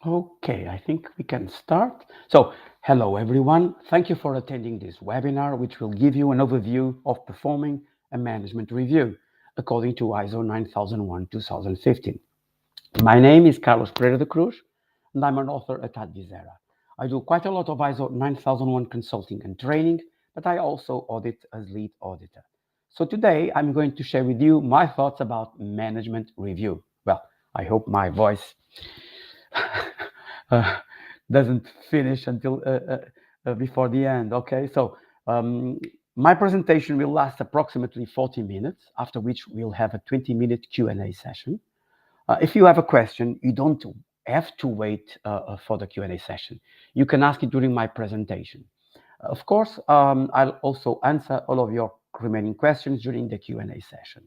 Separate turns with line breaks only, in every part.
Okay, I think we can start. So, hello everyone. Thank you for attending this webinar, which will give you an overview of performing a management review according to ISO 9001-2015. My name is Pereira da Cruz, and I'm an author at 𝗏𝗲𝗴𝗶𝘀. I do quite a lot of ISO 9001 consulting and training, but I also audit as lead auditor. So today I'm going to share with you my thoughts about management review. Well, I hope my voice uh, doesn't finish until before the end. Okay, so um, my presentation will last approximately 40 minutes, after which we'll have a 20-minute Q&A session. If you have a question, you don't have to wait for the Q&A session. You can ask it during my presentation. Of course, I'll also answer all of your remaining questions during the Q&A session.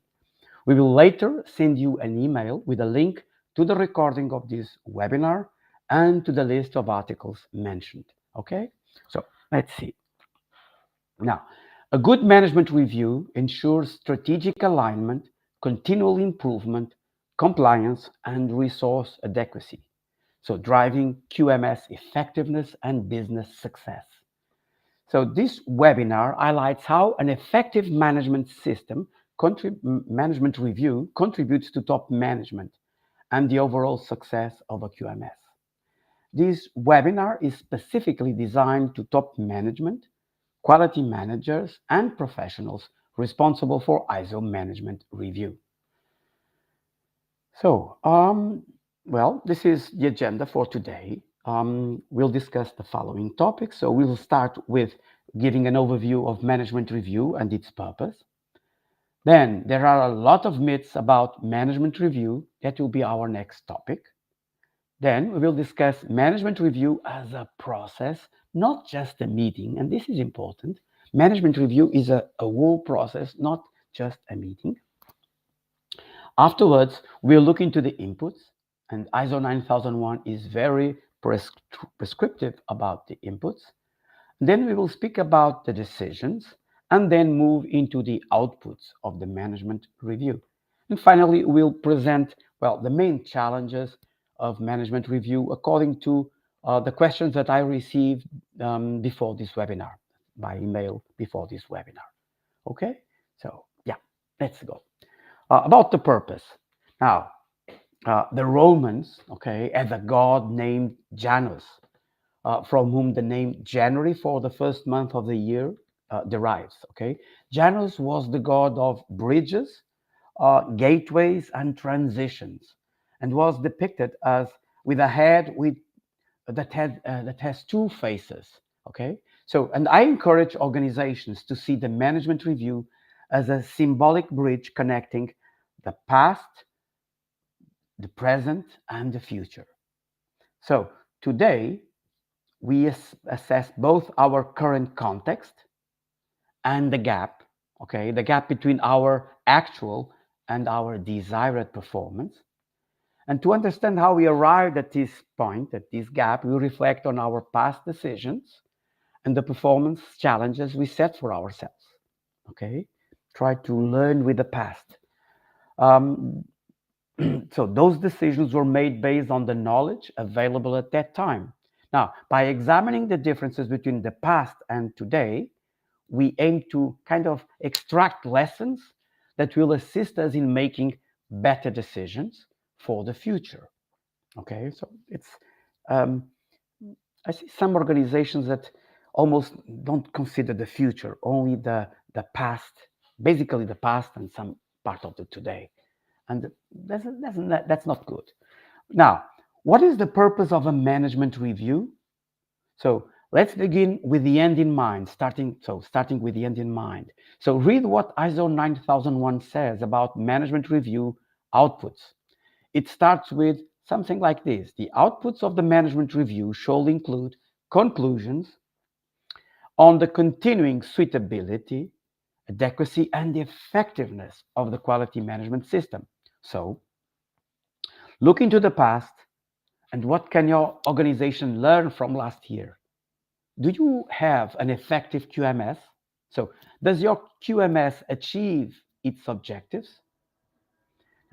We will later send you an email with a link to the recording of this webinar and to the list of articles mentioned. Okay, so let's see. Now, a good management review ensures strategic alignment, continual improvement, compliance, and resource adequacy. So driving QMS effectiveness and business success. So this webinar highlights how an effective management system, management review, contributes to top management and the overall success of a QMS. This webinar is specifically designed to top management, quality managers, and professionals responsible for ISO management review. So, well, this is the agenda for today. We'll discuss the following topics. So we'll start with giving an overview of management review and its purpose. Then there are a lot of myths about management review. That will be our next topic. Then we will discuss management review as a process, not just a meeting. And this is important. Management review is a whole process, not just a meeting. Afterwards, we'll look into the inputs, and ISO 9001 is very prescriptive about the inputs. Then we will speak about the decisions, and then move into the outputs of the management review. And finally, we'll present, well, the main challenges of management review according to the questions that I received before this webinar, by email before this webinar. Okay, so yeah, let's go. About the purpose. Now, the Romans, okay, had a god named Janus, from whom the name January for the first month of the year derives. Okay, Janus was the god of bridges, gateways, and transitions, and was depicted as with a head that has two faces. Okay, so and I encourage organizations to see the management review as a symbolic bridge connecting the past, the present, and the future. So today, we assess both our current context and the gap, okay, the gap between our actual and our desired performance. And to understand how we arrived at this point, at this gap, we reflect on our past decisions and the performance challenges we set for ourselves. Okay, try to learn with the past. So those decisions were made based on the knowledge available at that time. Now, by examining the differences between the past and today, we aim to kind of extract lessons that will assist us in making better decisions for the future. Okay, so it's I see some organizations that almost don't consider the future, only the past, basically the past and some part of the today. And that's not good. Now, what is the purpose of a management review? So let's begin with the end in mind, starting with the end in mind. So read what ISO 9001 says about management review outputs. It starts with something like this. The outputs of the management review should include conclusions on the continuing suitability, adequacy, and the effectiveness of the quality management system. So look into the past and what can your organization learn from last year? Do you have an effective QMS? So does your QMS achieve its objectives?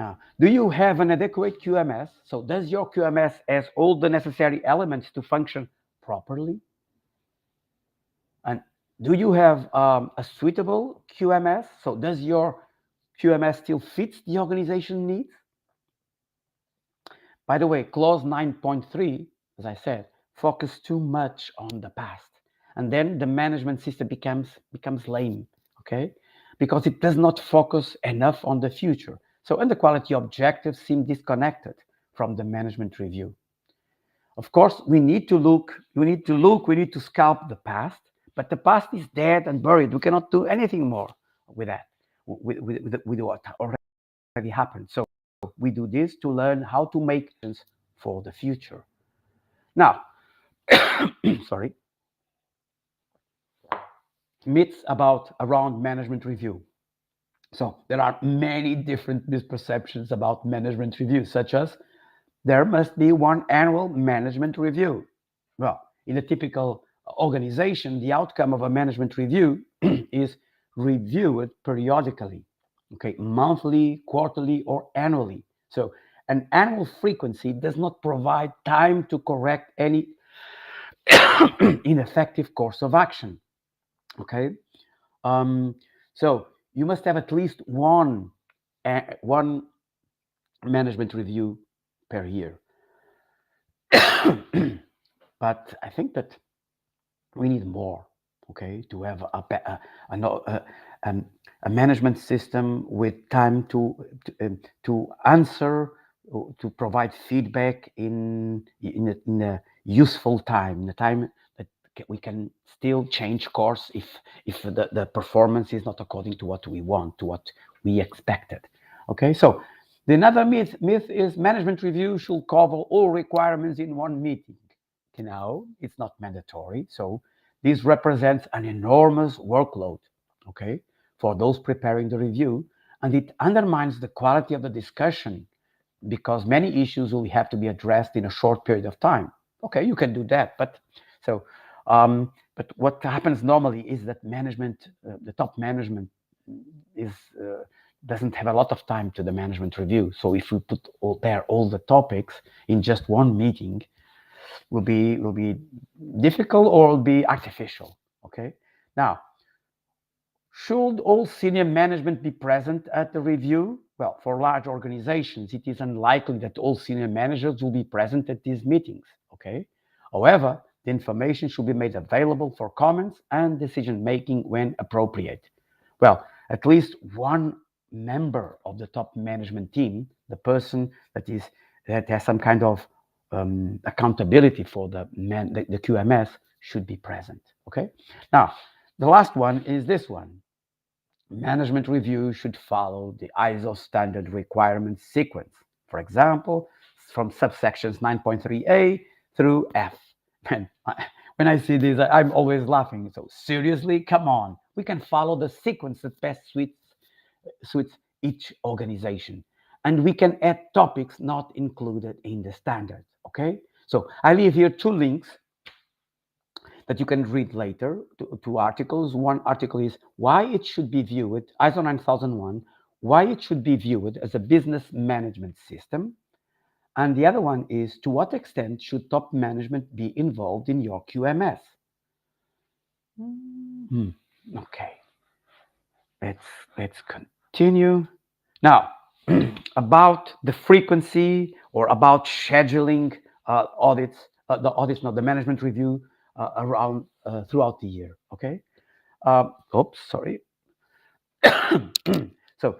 Now, do you have an adequate QMS? So does your QMS has all the necessary elements to function properly? And do you have a suitable QMS? So does your QMS still fits the organization needs? By the way, clause 9.3, as I said, focus too much on the past. And then the management system becomes lame, okay? Because it does not focus enough on the future. So, and the quality objectives seem disconnected from the management review. Of course, we need to scalp the past, but the past is dead and buried. We cannot do anything more with that, with what already happened. So we do this to learn how to make plans for the future. Now, sorry, myths around management review. So there are many different misperceptions about management review, such as there must be one annual management review. Well, in a typical organization, the outcome of a management review is reviewed periodically, okay, monthly, quarterly, or annually. So an annual frequency does not provide time to correct any ineffective course of action, okay? So you must have at least one management review per year. But I think that we need more, okay, to have a management system with time to answer, to provide feedback in a useful time, in a time that we can still change course if the performance is not according to what we want, to what we expected. Okay, so the another myth is management review should cover all requirements in one meeting. No, it's not mandatory. So this represents an enormous workload, okay, for those preparing the review, and it undermines the quality of the discussion because many issues will have to be addressed in a short period of time. Okay, you can do that, but so, but what happens normally is that management, the top management, is doesn't have a lot of time to the management review. So if we put all the topics in just one meeting, will be difficult or will be artificial. Okay. Now, should all senior management be present at the review? Well, for large organizations, it is unlikely that all senior managers will be present at these meetings. Okay. However, the information should be made available for comments and decision making when appropriate. Well, at least one member of the top management team, the person that has some kind of accountability for the QMS, should be present. Okay. Now, the last one is this one. Management review should follow the ISO standard requirements sequence. For example, from subsections 9.3a through F. And when I see this, I'm always laughing. So seriously, come on. We can follow the sequence that best suits each organization. And we can add topics not included in the standard, okay? So I leave here two links that you can read later, two articles. One article is why it should be viewed, ISO 9001, why it should be viewed as a business management system. And the other one is to what extent should top management be involved in your QMS? Okay, let's continue. Now, about the frequency or about scheduling the management review around throughout the year. Okay. Oops, sorry. So,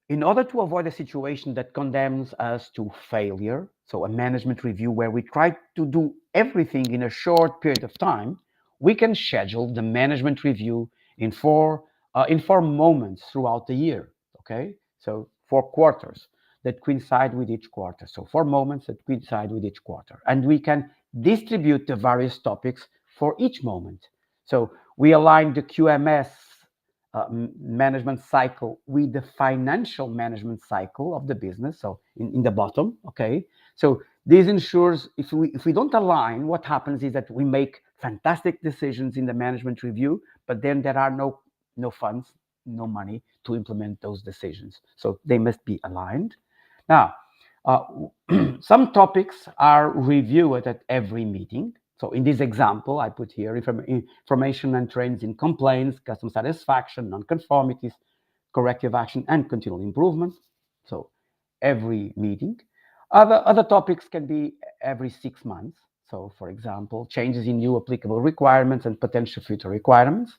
in order to avoid a situation that condemns us to failure, so a management review where we try to do everything in a short period of time, we can schedule the management review in four moments throughout the year. Okay, so 4 quarters that coincide with each quarter. So 4 moments that coincide with each quarter, and we can distribute the various topics for each moment. So we align the QMS management cycle with the financial management cycle of the business. So in the bottom, okay. So this ensures if we don't align, what happens is that we make fantastic decisions in the management review, but then there are no funds, no money to implement those decisions. So they must be aligned. Now, some topics are reviewed at every meeting. So in this example, I put here information and trends in complaints, customer satisfaction, non-conformities, corrective action, and continual improvement. So every meeting. Other topics can be every 6 months. So for example, changes in new applicable requirements and potential future requirements,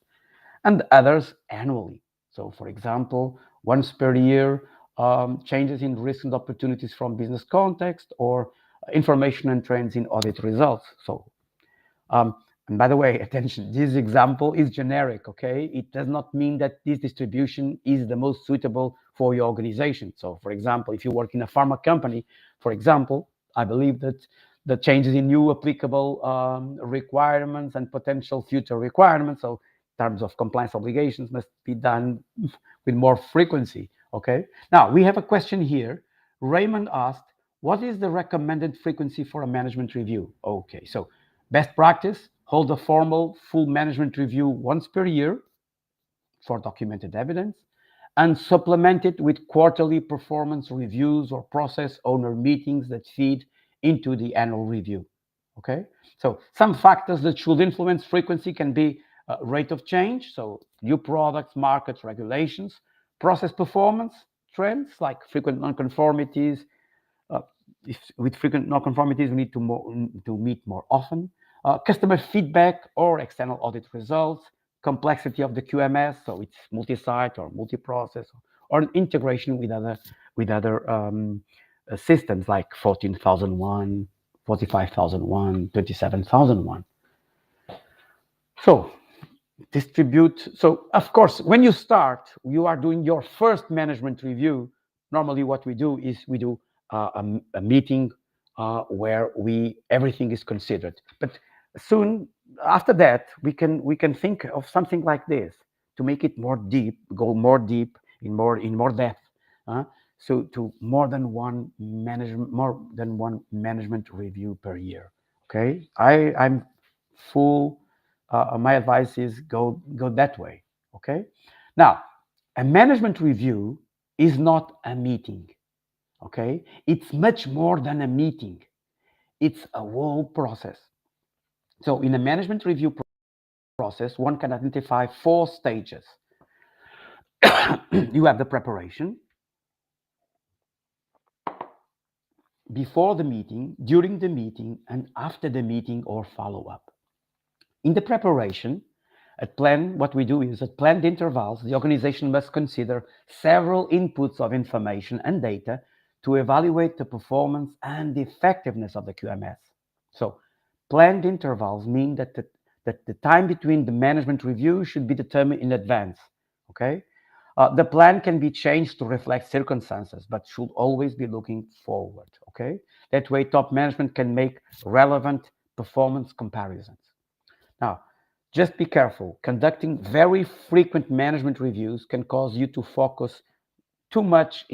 and others annually. So for example, once per year, changes in risks and opportunities from business context, or information and trends in audit results. So, and by the way, attention, this example is generic, okay? It does not mean that this distribution is the most suitable for your organization. So for example, if you work in a pharma company, for example, I believe that the changes in new applicable requirements and potential future requirements, so in terms of compliance obligations, must be done with more frequency, okay? Now, we have a question here. Raymond asked, what is the recommended frequency for a management review? Okay, so best practice, hold a formal full management review once per year for documented evidence, and supplement it with quarterly performance reviews or process owner meetings that feed into the annual review, okay? So some factors that should influence frequency can be rate of change, so new products, markets, regulations, process performance, trends like frequent nonconformities. With frequent nonconformities, we need to meet more often. Customer feedback or external audit results, complexity of the QMS, so it's multi-site or multi-process, or an integration with other systems like 14,001, 45,001, 27,001. So distribute. So of course, when you start, you are doing your first management review. Normally, what we do is we do a meeting where everything is considered. But soon after that, we can think of something like this to make it more deep, go more deep in more depth. So to more than one management review per year. Okay, I'm full. My advice is go that way. Okay. Now, a management review is not a meeting. Okay, it's much more than a meeting. It's a whole process. So in a management review process, one can identify 4 stages. You have the preparation, before the meeting, during the meeting, and after the meeting or follow-up. In the preparation, what we do is at planned intervals, the organization must consider several inputs of information and data to evaluate the performance and the effectiveness of the QMS. So planned intervals mean that the time between the management review should be determined in advance, okay? The plan can be changed to reflect circumstances, but should always be looking forward, okay? That way, top management can make relevant performance comparisons. Now, just be careful. Conducting very frequent management reviews can cause you to focus too much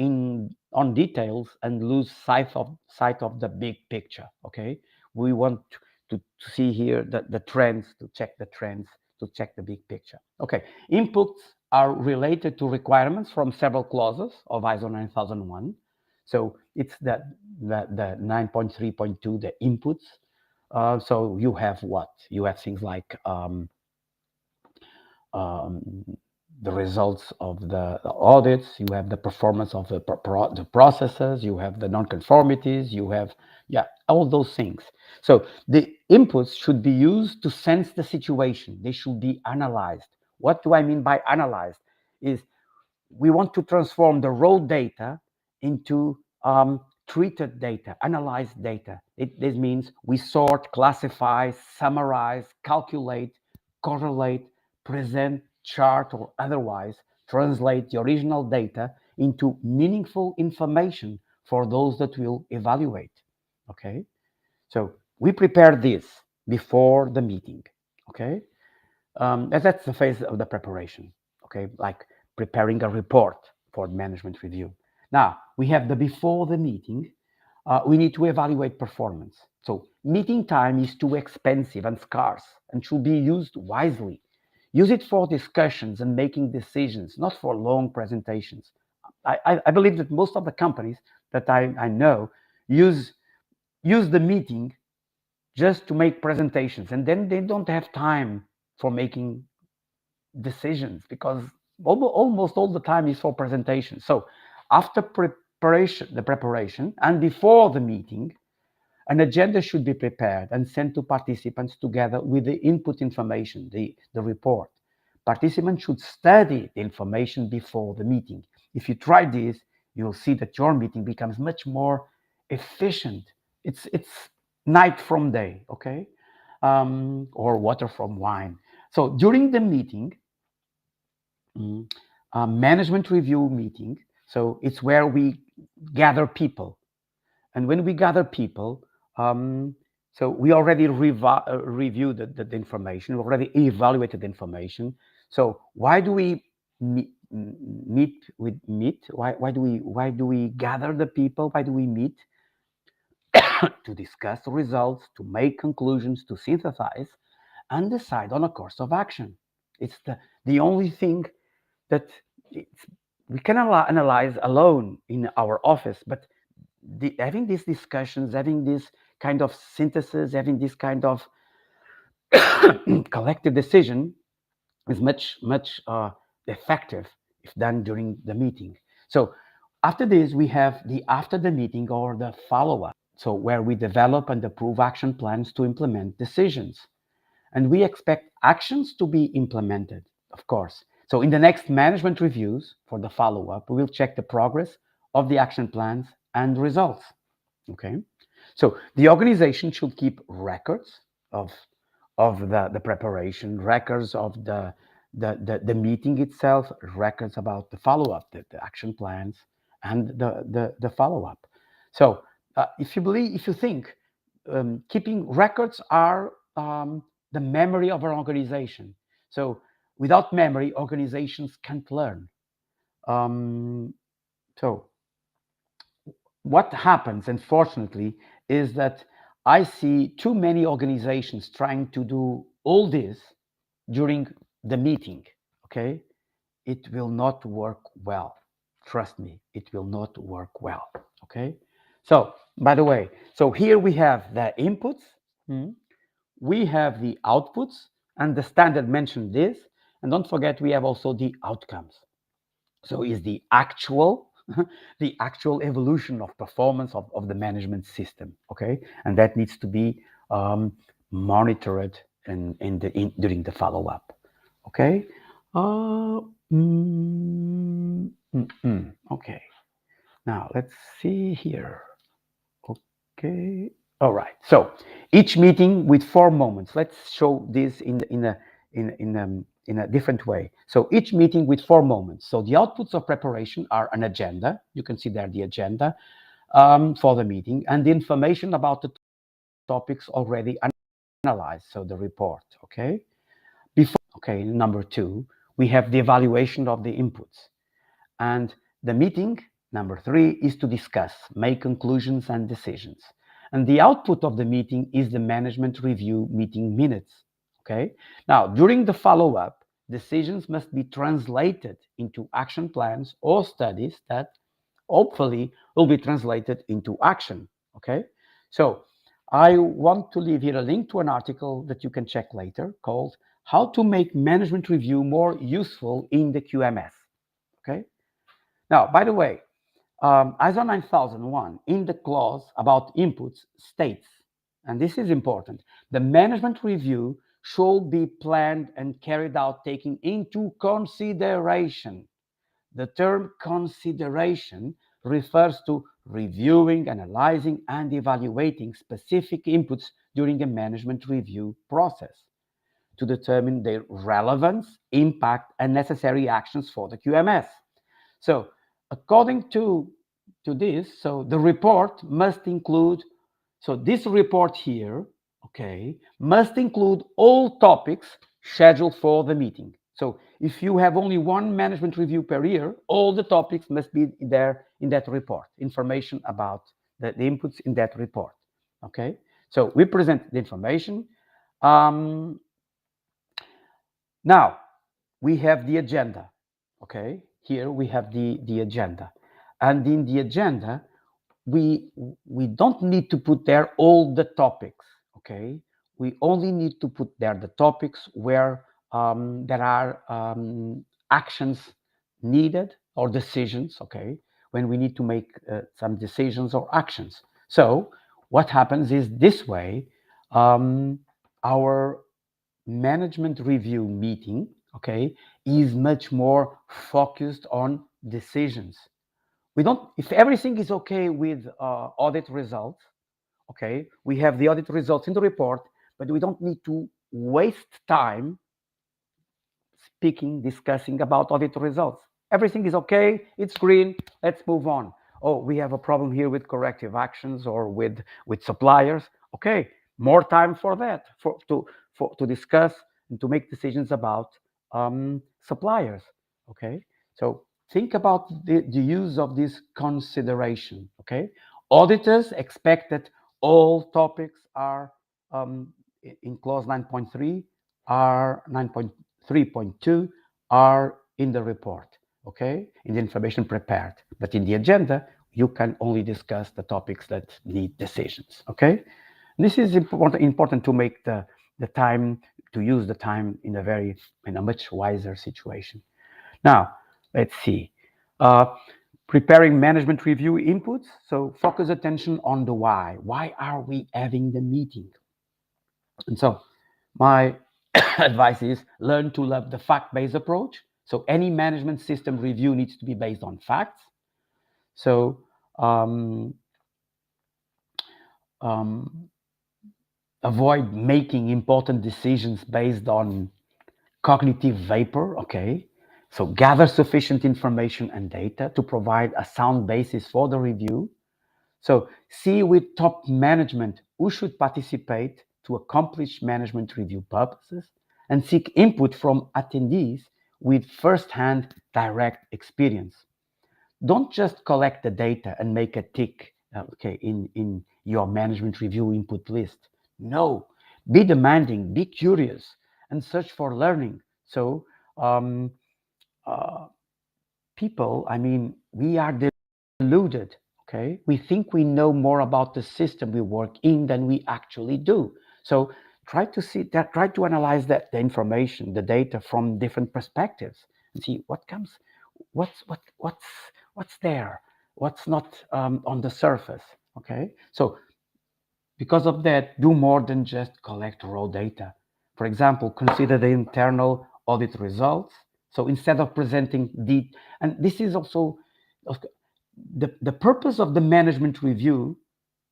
on details and lose sight of the big picture, okay? We want to see here the trends, to check the trends, to check the big picture. Okay, inputs are related to requirements from several clauses of ISO 9001. So it's the 9.3.2, the inputs. So you have what? You have things like the results of the audits, you have the performance of the processes, you have the non-conformities, you have, all those things. So the inputs should be used to sense the situation. They should be analyzed. What do I mean by analyzed? Is we want to transform the raw data into treated data, analyzed data. This means we sort, classify, summarize, calculate, correlate, present, chart, or otherwise translate the original data into meaningful information for those that will evaluate. Okay, so we prepare this before the meeting. Okay, that's the phase of the preparation. Okay, like preparing a report for management review. Now we have the before the meeting. We need to evaluate performance. So meeting time is too expensive and scarce and should be used wisely. Use it for discussions and making decisions, not for long presentations. I believe that most of the companies that I know use the meeting just to make presentations, and then they don't have time for making decisions, because almost all the time is for presentation. So after the preparation and before the meeting, an agenda should be prepared and sent to participants together with the input information, the report. Participants should study the information before the meeting. If you try this, you'll see that your meeting becomes much more efficient. It's night from day, okay? Or water from wine. So during the meeting, management review meeting, so it's where we gather people. And when we gather people, so we already reviewed the information, we already evaluated the information. So why do we meet? Why do we gather the people? Why do we meet? To discuss the results, to make conclusions, to synthesize, and decide on a course of action. It's the only thing that we can analyze alone in our office, but having these discussions, having this kind of synthesis, having this kind of collective decision is much effective if done during the meeting. So after this, we have the after the meeting or the follow-up. So where we develop and approve action plans to implement decisions. And we expect actions to be implemented, of course. So in the next management reviews for the follow-up, we will check the progress of the action plans and results, okay? So the organization should keep records of the preparation, records of the meeting itself, records about the follow-up, the action plans, and the follow-up. So if you think keeping records are the memory of an organization. So without memory, organizations can't learn. So what happens, unfortunately, is that I see too many organizations trying to do all this during the meeting, okay? It will not work well. Trust me, it will not work well, okay? So, by the way, so here we have the inputs, we have the outputs, and the standard mentioned this, and don't forget we have also the outcomes. So is the actual evolution of performance of the management system, okay? And that needs to be monitored during the follow-up, okay? Okay, now let's see here. Okay, all right. So each meeting with 4 moments. Let's show this in a different way. So each meeting with 4 moments. So the outputs of preparation are an agenda. You can see there the agenda for the meeting and the information about the topics already analyzed. So the report, okay? Okay, number 2, we have the evaluation of the inputs. And the meeting, number 3, is to discuss, make conclusions and decisions. And the output of the meeting is the management review meeting minutes, okay? Now, during the follow-up, decisions must be translated into action plans or studies that hopefully will be translated into action, okay? So I want to leave here a link to an article that you can check later called How to Make Management Review More Useful in the QMS, okay? Now, by the way, ISO 9001 in the clause about inputs states, and this is important, the management review should be planned and carried out taking into consideration. The term consideration refers to reviewing, analyzing, and evaluating specific inputs during a management review process to determine their relevance, impact, and necessary actions for the QMS. So according to this, so the report must include, so this report here, okay, must include all topics scheduled for the meeting. So if you have only 1 management review per year, all the topics must be there in that report, information about the inputs in that report, okay? So we present the information. Now, we have the agenda, okay? here we have the agenda. And in the agenda, we don't need to put there all the topics, okay? We only need to put there the topics where there are actions needed or decisions, okay? When we need to make some decisions or actions. So what happens is this way, our management review meeting, okay, is much more focused on decisions. We don't, if everything is okay with audit results, okay, we have the audit results in the report, but we don't need to waste time speaking, discussing about audit results. Everything is okay, it's green, let's move on. Oh, we have a problem here with corrective actions or with suppliers. Okay, more time for that, to discuss and to make decisions about suppliers. Okay, so think about the use of this consideration. Okay, auditors expect that all topics are in clause 9.3 are 9.3.2 are in the report, okay, in the information prepared. But in the agenda, you can only discuss the topics that need decisions, okay? This is important to make the time, to use the time in a much wiser situation. Now, let's see. Preparing management review inputs. So focus attention on the why. Why are we having the meeting? And so my advice is learn to love the fact-based approach. So any management system review needs to be based on facts. So avoid making important decisions based on cognitive vapor, okay? So gather sufficient information and data to provide a sound basis for the review. So see with top management who should participate to accomplish management review purposes, and seek input from attendees with first-hand direct experience. Don't just collect the data and make a tick, okay, in your management review input list. No, be demanding, be curious, and search for learning. So people, I mean, we are deluded, okay? We think we know more about the system we work in than we actually do. So try to analyze the information, the data from different perspectives, and see what comes, what's there, what's not on the surface, okay? So because of that, do more than just collect raw data. For example, consider the internal audit results. So instead of presenting and this is also the purpose of the management review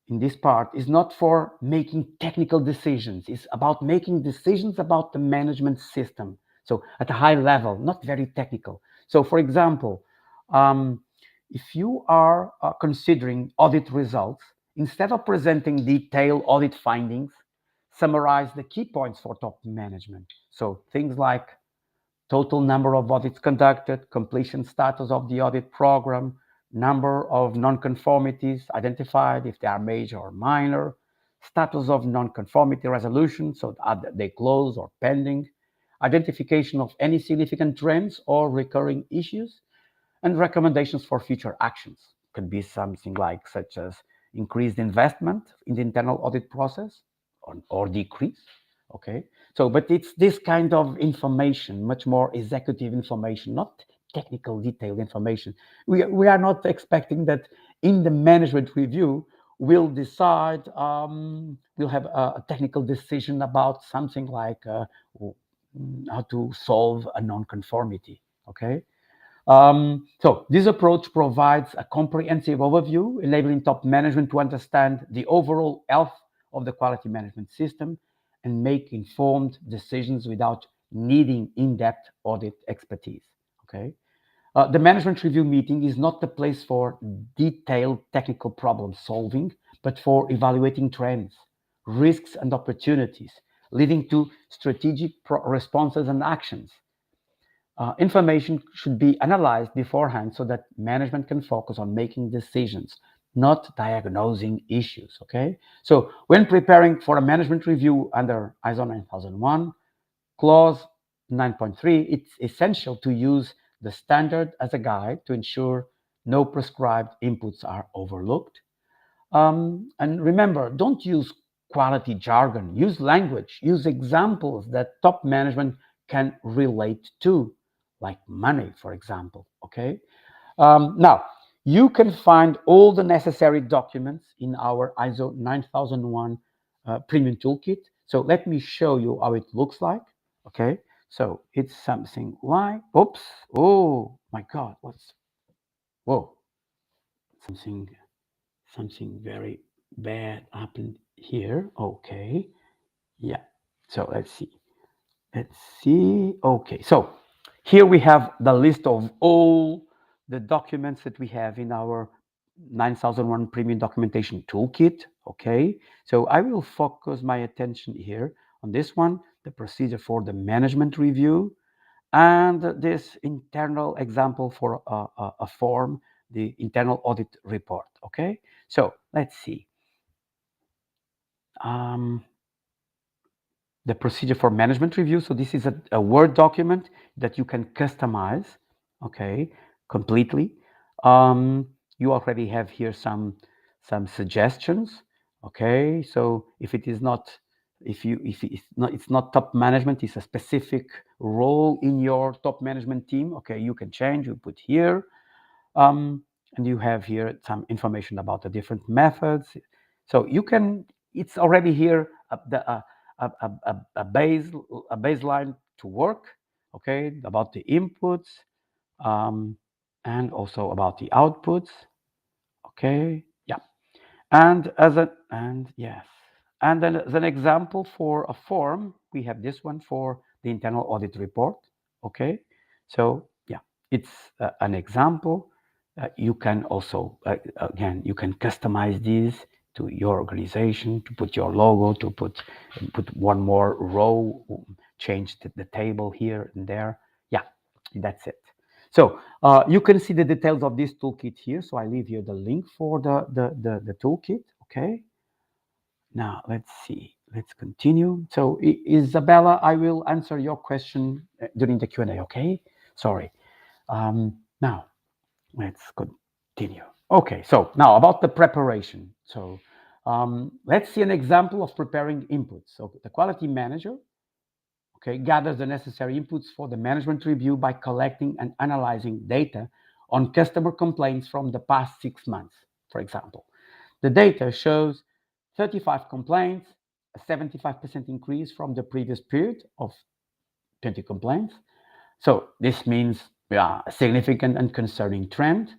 in this part is not for making technical decisions. It's about making decisions about the management system. So at a high level, not very technical. So for example, if you are considering audit results, instead of presenting detailed audit findings, summarize the key points for top management. So things like total number of audits conducted, completion status of the audit program, number of non-conformities identified, if they are major or minor, status of non-conformity resolution, so are they closed or pending, identification of any significant trends or recurring issues, and recommendations for future actions. Could be something like such as increased investment in the internal audit process or decrease, okay? So, but it's this kind of information, much more executive information, not technical detailed information. We are not expecting that in the management review, we'll decide, we'll have a technical decision about something like how to solve a non-conformity, okay? So this approach provides a comprehensive overview, enabling top management to understand the overall health of the quality management system and make informed decisions without needing in-depth audit expertise, okay? The management review meeting is not the place for detailed technical problem solving, but for evaluating trends, risks, and opportunities, leading to strategic responses and actions. Information should be analyzed beforehand so that management can focus on making decisions, not diagnosing issues, okay? So when preparing for a management review under ISO 9001, clause 9.3, it's essential to use the standard as a guide to ensure no prescribed inputs are overlooked. And remember, don't use quality jargon. Use language. Use examples that top management can relate to, like money, for example. Okay. Now, you can find all the necessary documents in our ISO 9001 Premium Toolkit. So let me show you how it looks like. Okay. So it's something like, oops, oh my God, whoa, something very bad happened here. Okay. Yeah. So let's see. Okay. So here we have the list of all the documents that we have in our 9001 Premium Documentation Toolkit. Okay. So I will focus my attention here on this one, the procedure for the management review, and this internal example for a form, the internal audit report. Okay. So let's see. The procedure for management review. So this is a Word document that you can customize, okay, completely. You already have here some suggestions, okay. So if it is not, if it's not top management, it's a specific role in your top management team, okay, you can change. You put here, and you have here some information about the different methods. So you can. It's already here a baseline to work, okay, about the inputs, and also about the outputs, okay, yeah. And yes, and then as an example for a form, we have this one for the internal audit report, okay. So yeah, it's an example. You can also again, you can customize these to your organization, to put your logo, to put one more row, change the table here and there. Yeah, that's it. So you can see the details of this toolkit here. So I leave here the link for the toolkit. Okay. Now let's see. Let's continue. So Isabella, I will answer your question during the Q&A. Okay. Sorry. Now let's continue. Okay. So now about the preparation. So let's see an example of preparing inputs. So the quality manager, okay, gathers the necessary inputs for the management review by collecting and analyzing data on customer complaints from the past 6 months, for example. The data shows 35 complaints, a 75% increase from the previous period of 20 complaints. So this means a significant and concerning trend,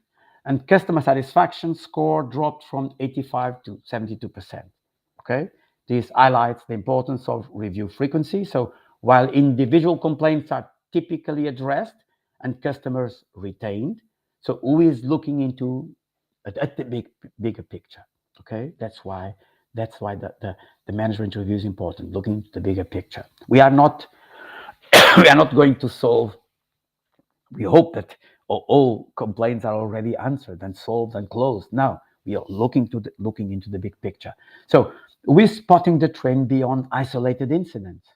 and customer satisfaction score dropped from 85 to 72%. Okay, this highlights the importance of review frequency. So while individual complaints are typically addressed and customers retained, so who is looking into at the bigger picture? Okay, that's why the management review is important. Looking at the bigger picture. We are not going to solve. We hope that all complaints are already answered and solved and closed. Now we are looking into the big picture. So we're spotting the trend beyond isolated incidents.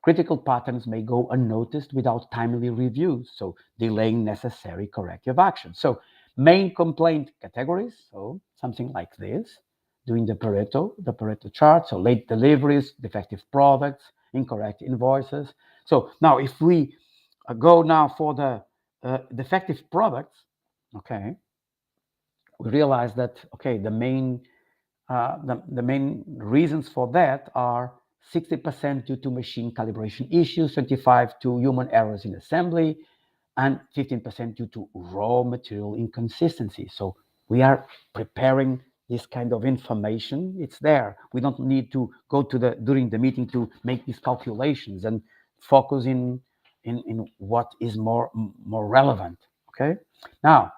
Critical patterns may go unnoticed without timely reviews, so delaying necessary corrective action. So main complaint categories, so something like this, doing the Pareto chart, so late deliveries, defective products, incorrect invoices. So now if we go now for the defective products, okay, we realize that, okay, the main reasons for that are 60% due to machine calibration issues, 25% to human errors in assembly, and 15% due to raw material inconsistency. So we are preparing this kind of information. It's there. We don't need to go to during the meeting to make these calculations and focus in what is more relevant. Okay. Now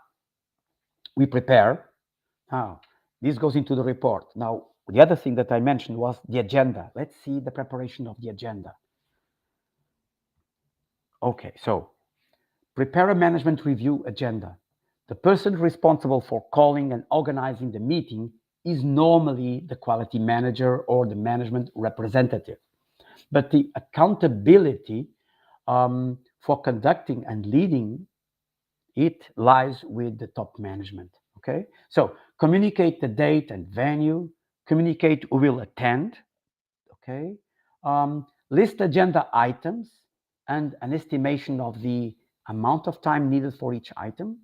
we prepare. Now this goes into the report. Now the other thing that I mentioned was the agenda. Let's see the preparation of the agenda. Okay, so prepare a management review agenda. The person responsible for calling and organizing the meeting is normally the quality manager or the management representative. But the accountability for conducting and leading it lies with the top management. Okay, so communicate the date and venue, communicate who will attend. Okay, list agenda items and an estimation of the amount of time needed for each item.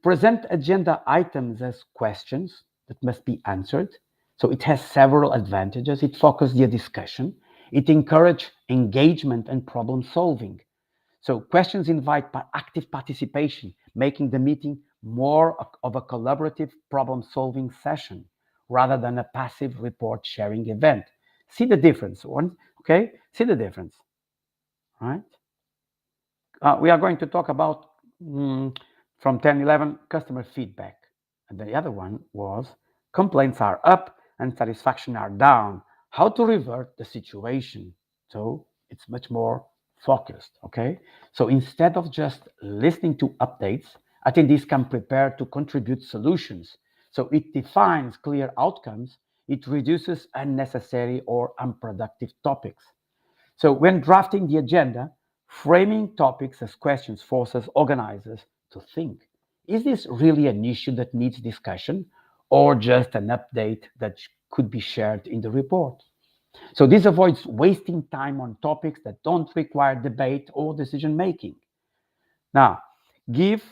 Present agenda items as questions that must be answered. So it has several advantages. It focuses the discussion. It encourages engagement and problem solving. So questions invite active participation, making the meeting more of a collaborative problem solving session rather than a passive report sharing event. See the difference, okay? See the difference, right? We are going to talk about from 10-11 customer feedback. And the other one was complaints are up and satisfaction are down. How to revert the situation. So it's much more focused, okay? So instead of just listening to updates, attendees can prepare to contribute solutions. So it defines clear outcomes. It reduces unnecessary or unproductive topics. So when drafting the agenda, framing topics as questions forces organizers to think, is this really an issue that needs discussion or just an update that could be shared in the report? So this avoids wasting time on topics that don't require debate or decision making. Now, give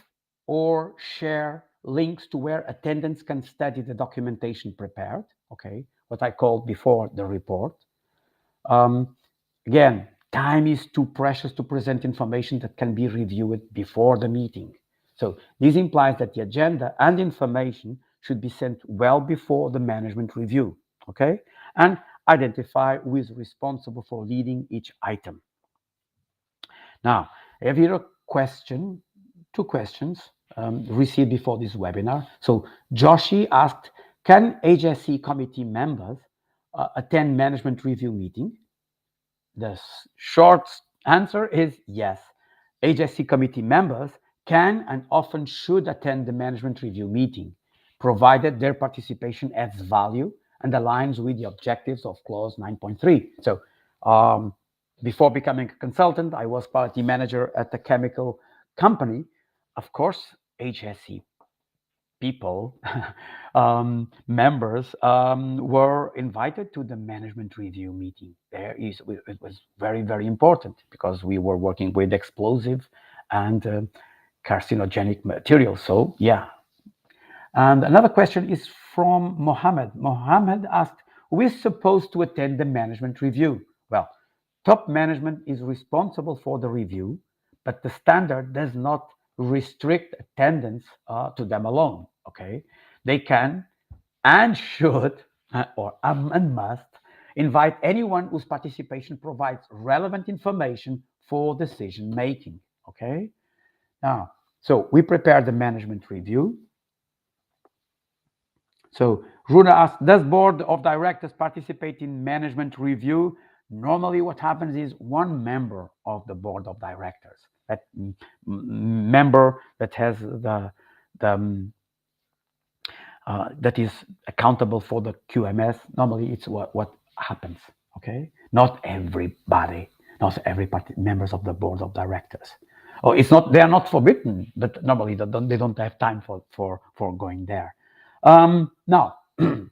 or share links to where attendants can study the documentation prepared, okay, what I called before the report. Again, time is too precious to present information that can be reviewed before the meeting. So this implies that the agenda and information should be sent well before the management review, okay? And identify who is responsible for leading each item. Now, I have here a question, two questions received before this webinar. So Joshi asked, can HSE committee members attend management review meeting? The short answer is yes. HSE committee members can and often should attend the management review meeting, provided their participation adds value and aligns with the objectives of clause 9.3. So before becoming a consultant, I was quality manager at a chemical company. Of course, HSE people, members were invited to the management review meeting. It was very, very important because we were working with explosive and carcinogenic materials. So yeah. And another question is from Mohammed. Mohammed asked, who is supposed to attend the management review? Well, top management is responsible for the review, but the standard does not restrict attendance to them alone, okay? They can and should and must invite anyone whose participation provides relevant information for decision making, okay? Now, so we prepare the management review. So Runa asked, does board of directors participate in management review? Normally what happens is one member of the board of directors, that member that has that is accountable for the QMS. Normally it's what happens, okay? Not everybody, not every members of the board of directors. Oh, it's not, they are not forbidden, but normally they don't have time for going there. Now,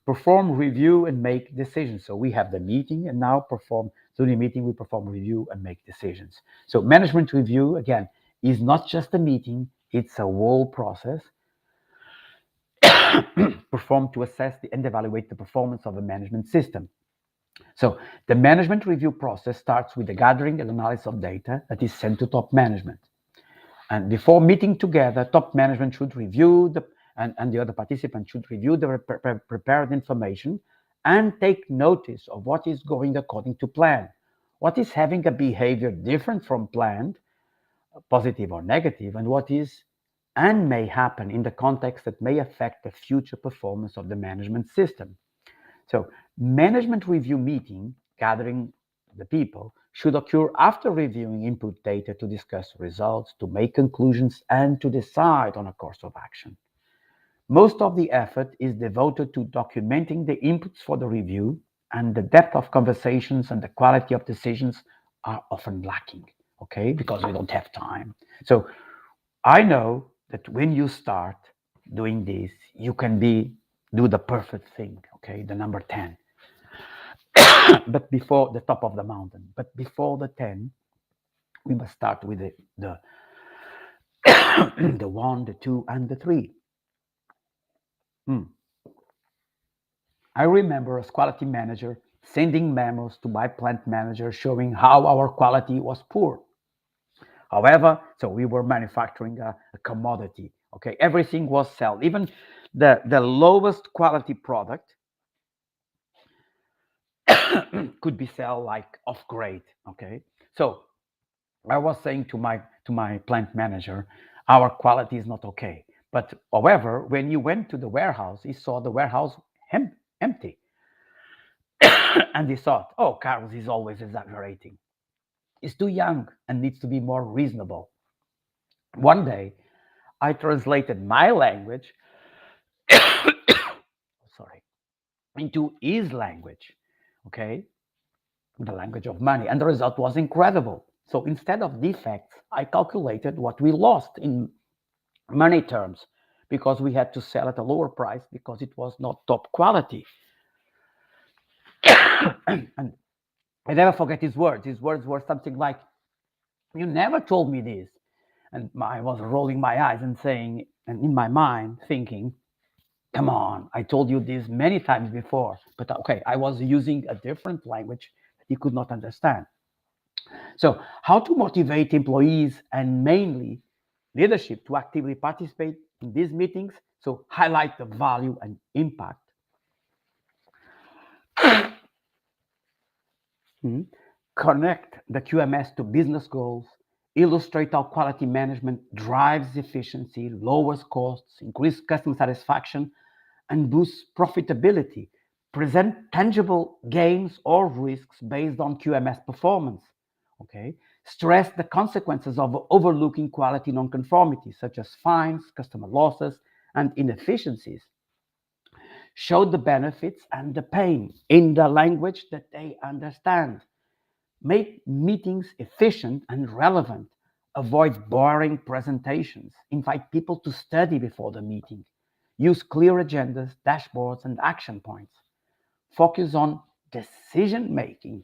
perform review and make decisions. So we have the meeting and now through the meeting, we perform review and make decisions. So management review, again, is not just a meeting, it's a whole process performed to assess and evaluate the performance of a management system. So the management review process starts with the gathering and analysis of data that is sent to top management. And before meeting together, top management should review and the other participants should review the prepared information and take notice of what is going according to plan, what is having a behavior different from planned, positive or negative, and what is and may happen in the context that may affect the future performance of the management system. So management review meeting, gathering the people, should occur after reviewing input data to discuss results, to make conclusions, and to decide on a course of action. Most of the effort is devoted to documenting the inputs for the review, and the depth of conversations and the quality of decisions are often lacking, okay, because we don't have time. So I know that when you start doing this, you can do the perfect thing, okay, the number 10. But before the top of the mountain, but before the 10, we must start with the the 1, the 2, and the 3. I remember as quality manager sending memos to my plant manager showing how our quality was poor. However, so we were manufacturing a commodity. Okay, everything was sold, even the lowest quality product could be sold like off grade. Okay, so I was saying to my plant manager, our quality is not okay. But however, when you went to the warehouse, he saw the warehouse empty, and he thought, "Oh, Carlos is always exaggerating. He's too young and needs to be more reasonable." One day, I translated my language, sorry, into his language, okay, the language of money, and the result was incredible. So instead of defects, I calculated what we lost in money terms because we had to sell at a lower price because it was not top quality. And I never forget his words. His words were something like, "You never told me this." And I was rolling my eyes and saying, and in my mind thinking, "Come on, I told you this many times before." But okay, I was using a different language that he could not understand. So, how to motivate employees and mainly leadership to actively participate in these meetings? So, highlight the value and impact. Connect the QMS to business goals, illustrate how quality management drives efficiency, lowers costs, increases customer satisfaction, and boosts profitability. Present tangible gains or risks based on QMS performance. Okay. Stress the consequences of overlooking quality nonconformities, such as fines, customer losses, and inefficiencies. Show the benefits and the pain in the language that they understand. Make meetings efficient and relevant. Avoid boring presentations. Invite people to study before the meeting. Use clear agendas, dashboards, and action points. Focus on decision making.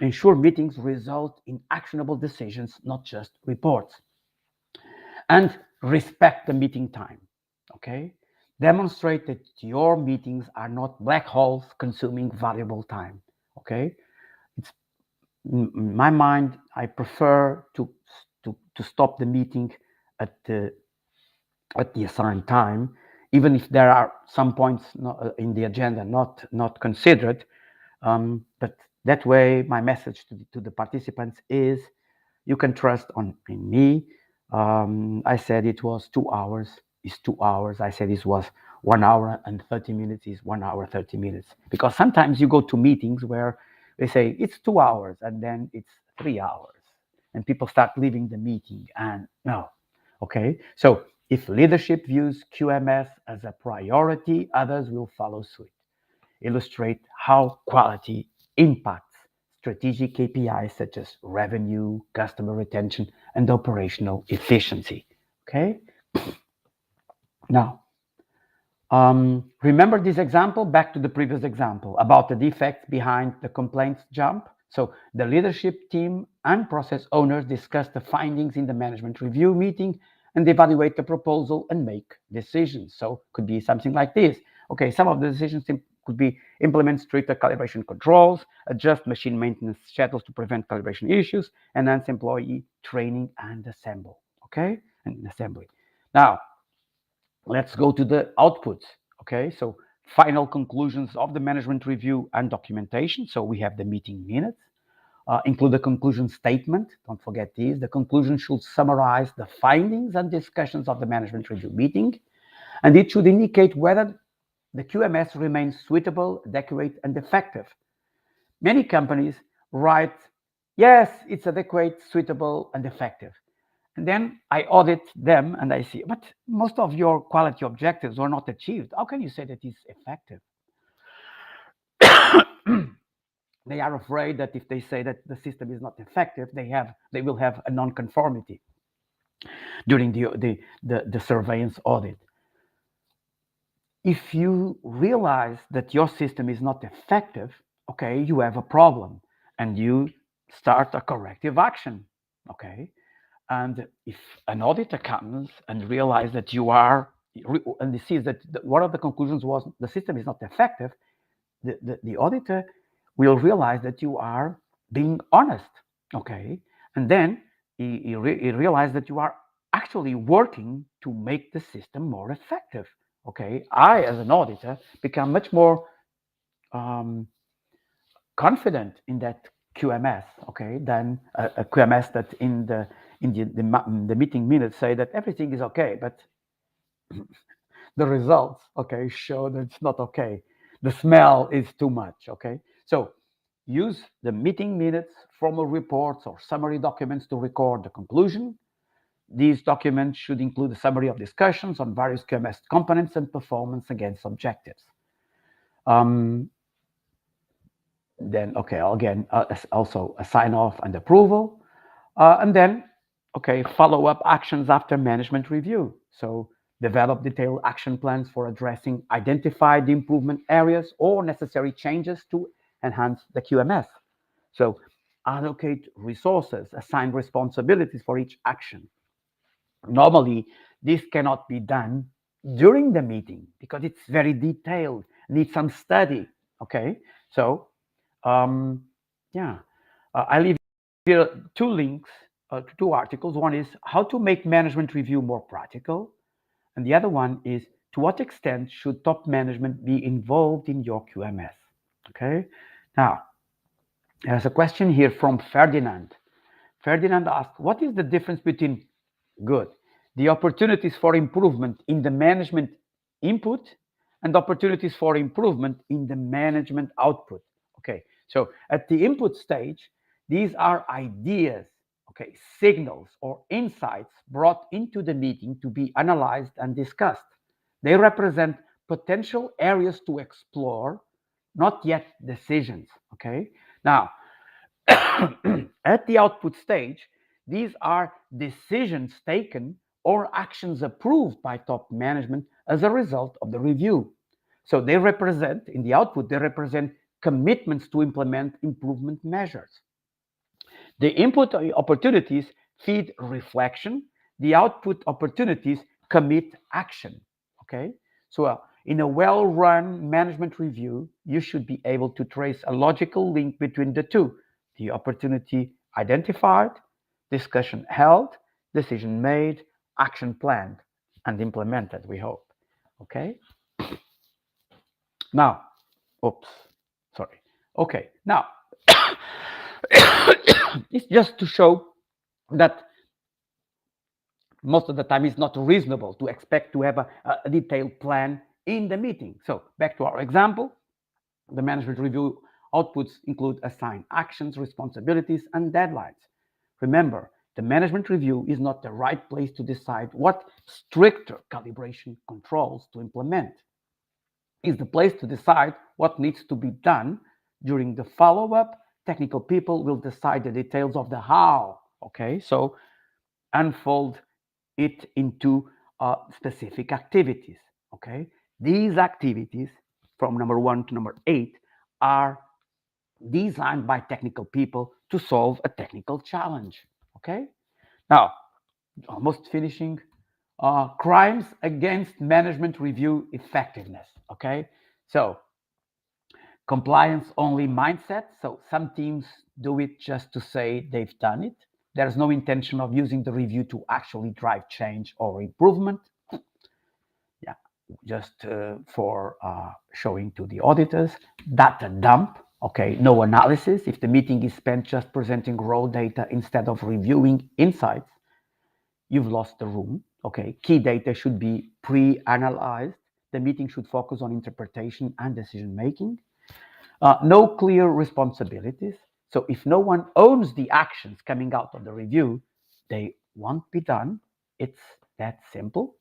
Ensure meetings result in actionable decisions, not just reports. And respect the meeting time. Okay? Demonstrate that your meetings are not black holes consuming valuable time. Okay? In my mind, I prefer to stop the meeting at the assigned time, even if there are some points in the agenda not considered. But that way, my message to the participants is, you can trust in me. I said it was 2 hours. It's 2 hours. I said it was 1 hour and 30 minutes. Is 1 hour 30 minutes. Because sometimes you go to meetings where they say it's 2 hours and then it's 3 hours, and people start leaving the meeting. And no, okay. So if leadership views QMS as a priority, others will follow suit. Illustrate how quality impacts strategic KPIs such as revenue, customer retention, and operational efficiency. Okay. Now, remember this example, back to the previous example about the defects behind the complaints jump. So the leadership team and process owners discuss the findings in the management review meeting and evaluate the proposal and make decisions. So could be something like this. Okay, some of the decisions could be implement stricter calibration controls, adjust machine maintenance schedules to prevent calibration issues, enhance employee training and assembly. Okay, and assembly. Now, let's go to the outputs. Okay, so final conclusions of the management review and documentation. So we have the meeting minutes, include a conclusion statement. Don't forget these. The conclusion should summarize the findings and discussions of the management review meeting, and it should indicate whether the QMS remains suitable, adequate, and effective. Many companies write, yes, it's adequate, suitable, and effective. And then I audit them and I see, but most of your quality objectives were not achieved. How can you say that it's effective? They are afraid that if they say that the system is not effective, they will have a non-conformity. during the surveillance audit. If you realize that your system is not effective, okay, you have a problem and you start a corrective action, okay? And if an auditor comes and realizes that you are, and he sees that one of the conclusions was the system is not effective, the auditor will realize that you are being honest, okay? And then he realizes that you are actually working to make the system more effective, okay? I, as an auditor, become much more confident in that QMS, okay, than a QMS that in the meeting minutes say that everything is okay, but the results, okay, show that it's not okay. The smell is too much, okay? So use the meeting minutes, formal reports, or summary documents to record the conclusion. These documents should include a summary of discussions on various QMS components and performance against objectives. Then, okay, again, also a sign-off and approval. And then, okay, follow-up actions after management review. So develop detailed action plans for addressing identified improvement areas or necessary changes to enhance the QMS. So allocate resources, assign responsibilities for each action. Normally, this cannot be done during the meeting because it's very detailed, needs some study, okay? So, I leave here two links to two articles. One is how to make management review more practical, and the other one is to what extent should top management be involved in your QMS, okay? Now, there's a question here from Ferdinand. Ferdinand asked, what is the difference between the opportunities for improvement in the management input and opportunities for improvement in the management output? Okay, so at the input stage, these are ideas, okay, signals or insights brought into the meeting to be analyzed and discussed. They represent potential areas to explore, not yet decisions, okay? Now, at the output stage, these are decisions taken or actions approved by top management as a result of the review. So they represent, in the output, they represent commitments to implement improvement measures. The input opportunities feed reflection. The output opportunities commit action, okay? So in a well-run management review, you should be able to trace a logical link between the two. The opportunity identified, discussion held, decision made, action planned and implemented, we hope, okay? Now, okay, now, it's just to show that most of the time it's not reasonable to expect to have a detailed plan in the meeting. So back to our example, the management review outputs include assigned actions, responsibilities, and deadlines. Remember, the management review is not the right place to decide what stricter calibration controls to implement. It's the place to decide what needs to be done. During the follow-up, technical people will decide the details of the how, okay? So unfold it into specific activities, okay? These activities, from number 1 to number 8, are designed by technical people to solve a technical challenge, okay? Now, almost finishing, crimes against management review effectiveness, okay? So, compliance-only mindset. So some teams do it just to say they've done it. There's no intention of using the review to actually drive change or improvement. Yeah, just for showing to the auditors. Data dump, okay, no analysis. If the meeting is spent just presenting raw data instead of reviewing insights, you've lost the room, okay? Key data should be pre-analyzed. The meeting should focus on interpretation and decision-making. No clear responsibilities. So if no one owns the actions coming out of the review, they won't be done. It's that simple.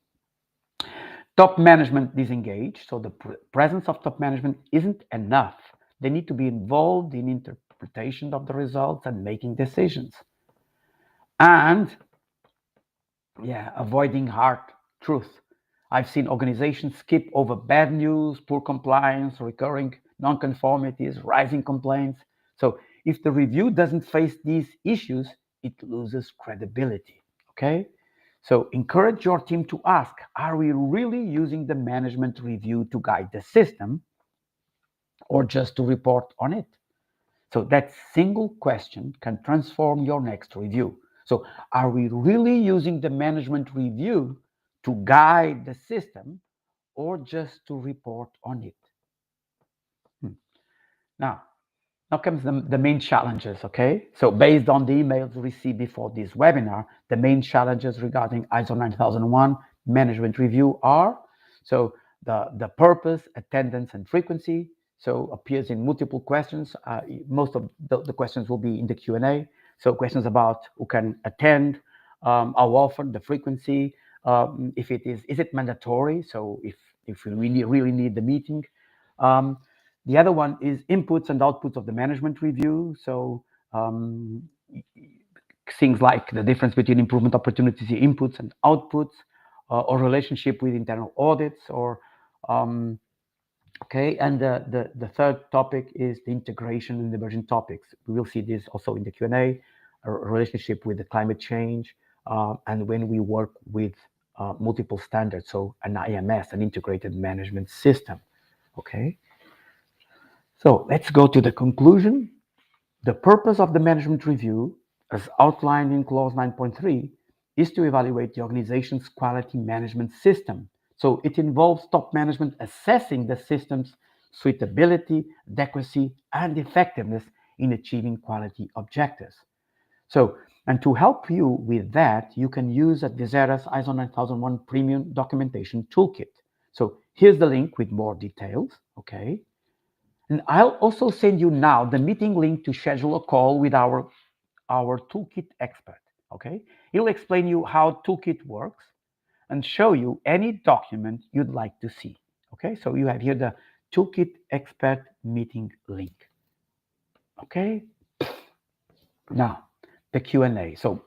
Top management disengaged. So the presence of top management isn't enough. They need to be involved in interpretation of the results and making decisions. And Yeah, avoiding hard truth. I've seen organizations skip over bad news, poor compliance, recurring nonconformities, rising complaints. So if the review doesn't face these issues, it loses credibility. Okay? So encourage your team to ask, are we really using the management review to guide the system or just to report on it? So that single question can transform your next review. So are we really using the management review to guide the system or just to report on it? Now, now comes the main challenges, okay? So based on the emails received before this webinar, the main challenges regarding ISO 9001 management review are, so the purpose, attendance, and frequency, so appears in multiple questions. Most of the questions will be in the Q&A. So questions about who can attend, how often, the frequency, if it is it mandatory? So if we really need the meeting. The other one is inputs and outputs of the management review. So things like the difference between improvement opportunities, inputs and outputs, or relationship with internal audits, or okay. And the third topic is the integration and emerging topics. We will see this also in the Q&A, a relationship with the climate change, and when we work with multiple standards, so an IMS, an integrated management system. Okay. So let's go to the conclusion. The purpose of the management review, as outlined in clause 9.3, is to evaluate the organization's quality management system. So it involves top management assessing the system's suitability, adequacy, and effectiveness in achieving quality objectives. So, and to help you with that, you can use 𝗧𝗏𝗏's ISO 9001 Premium Documentation Toolkit. So here's the link with more details, okay? And I'll also send you now the meeting link to schedule a call with our toolkit expert, okay? He'll explain you how toolkit works and show you any document you'd like to see, okay? So you have here the toolkit expert meeting link, okay? Now, the Q&A. So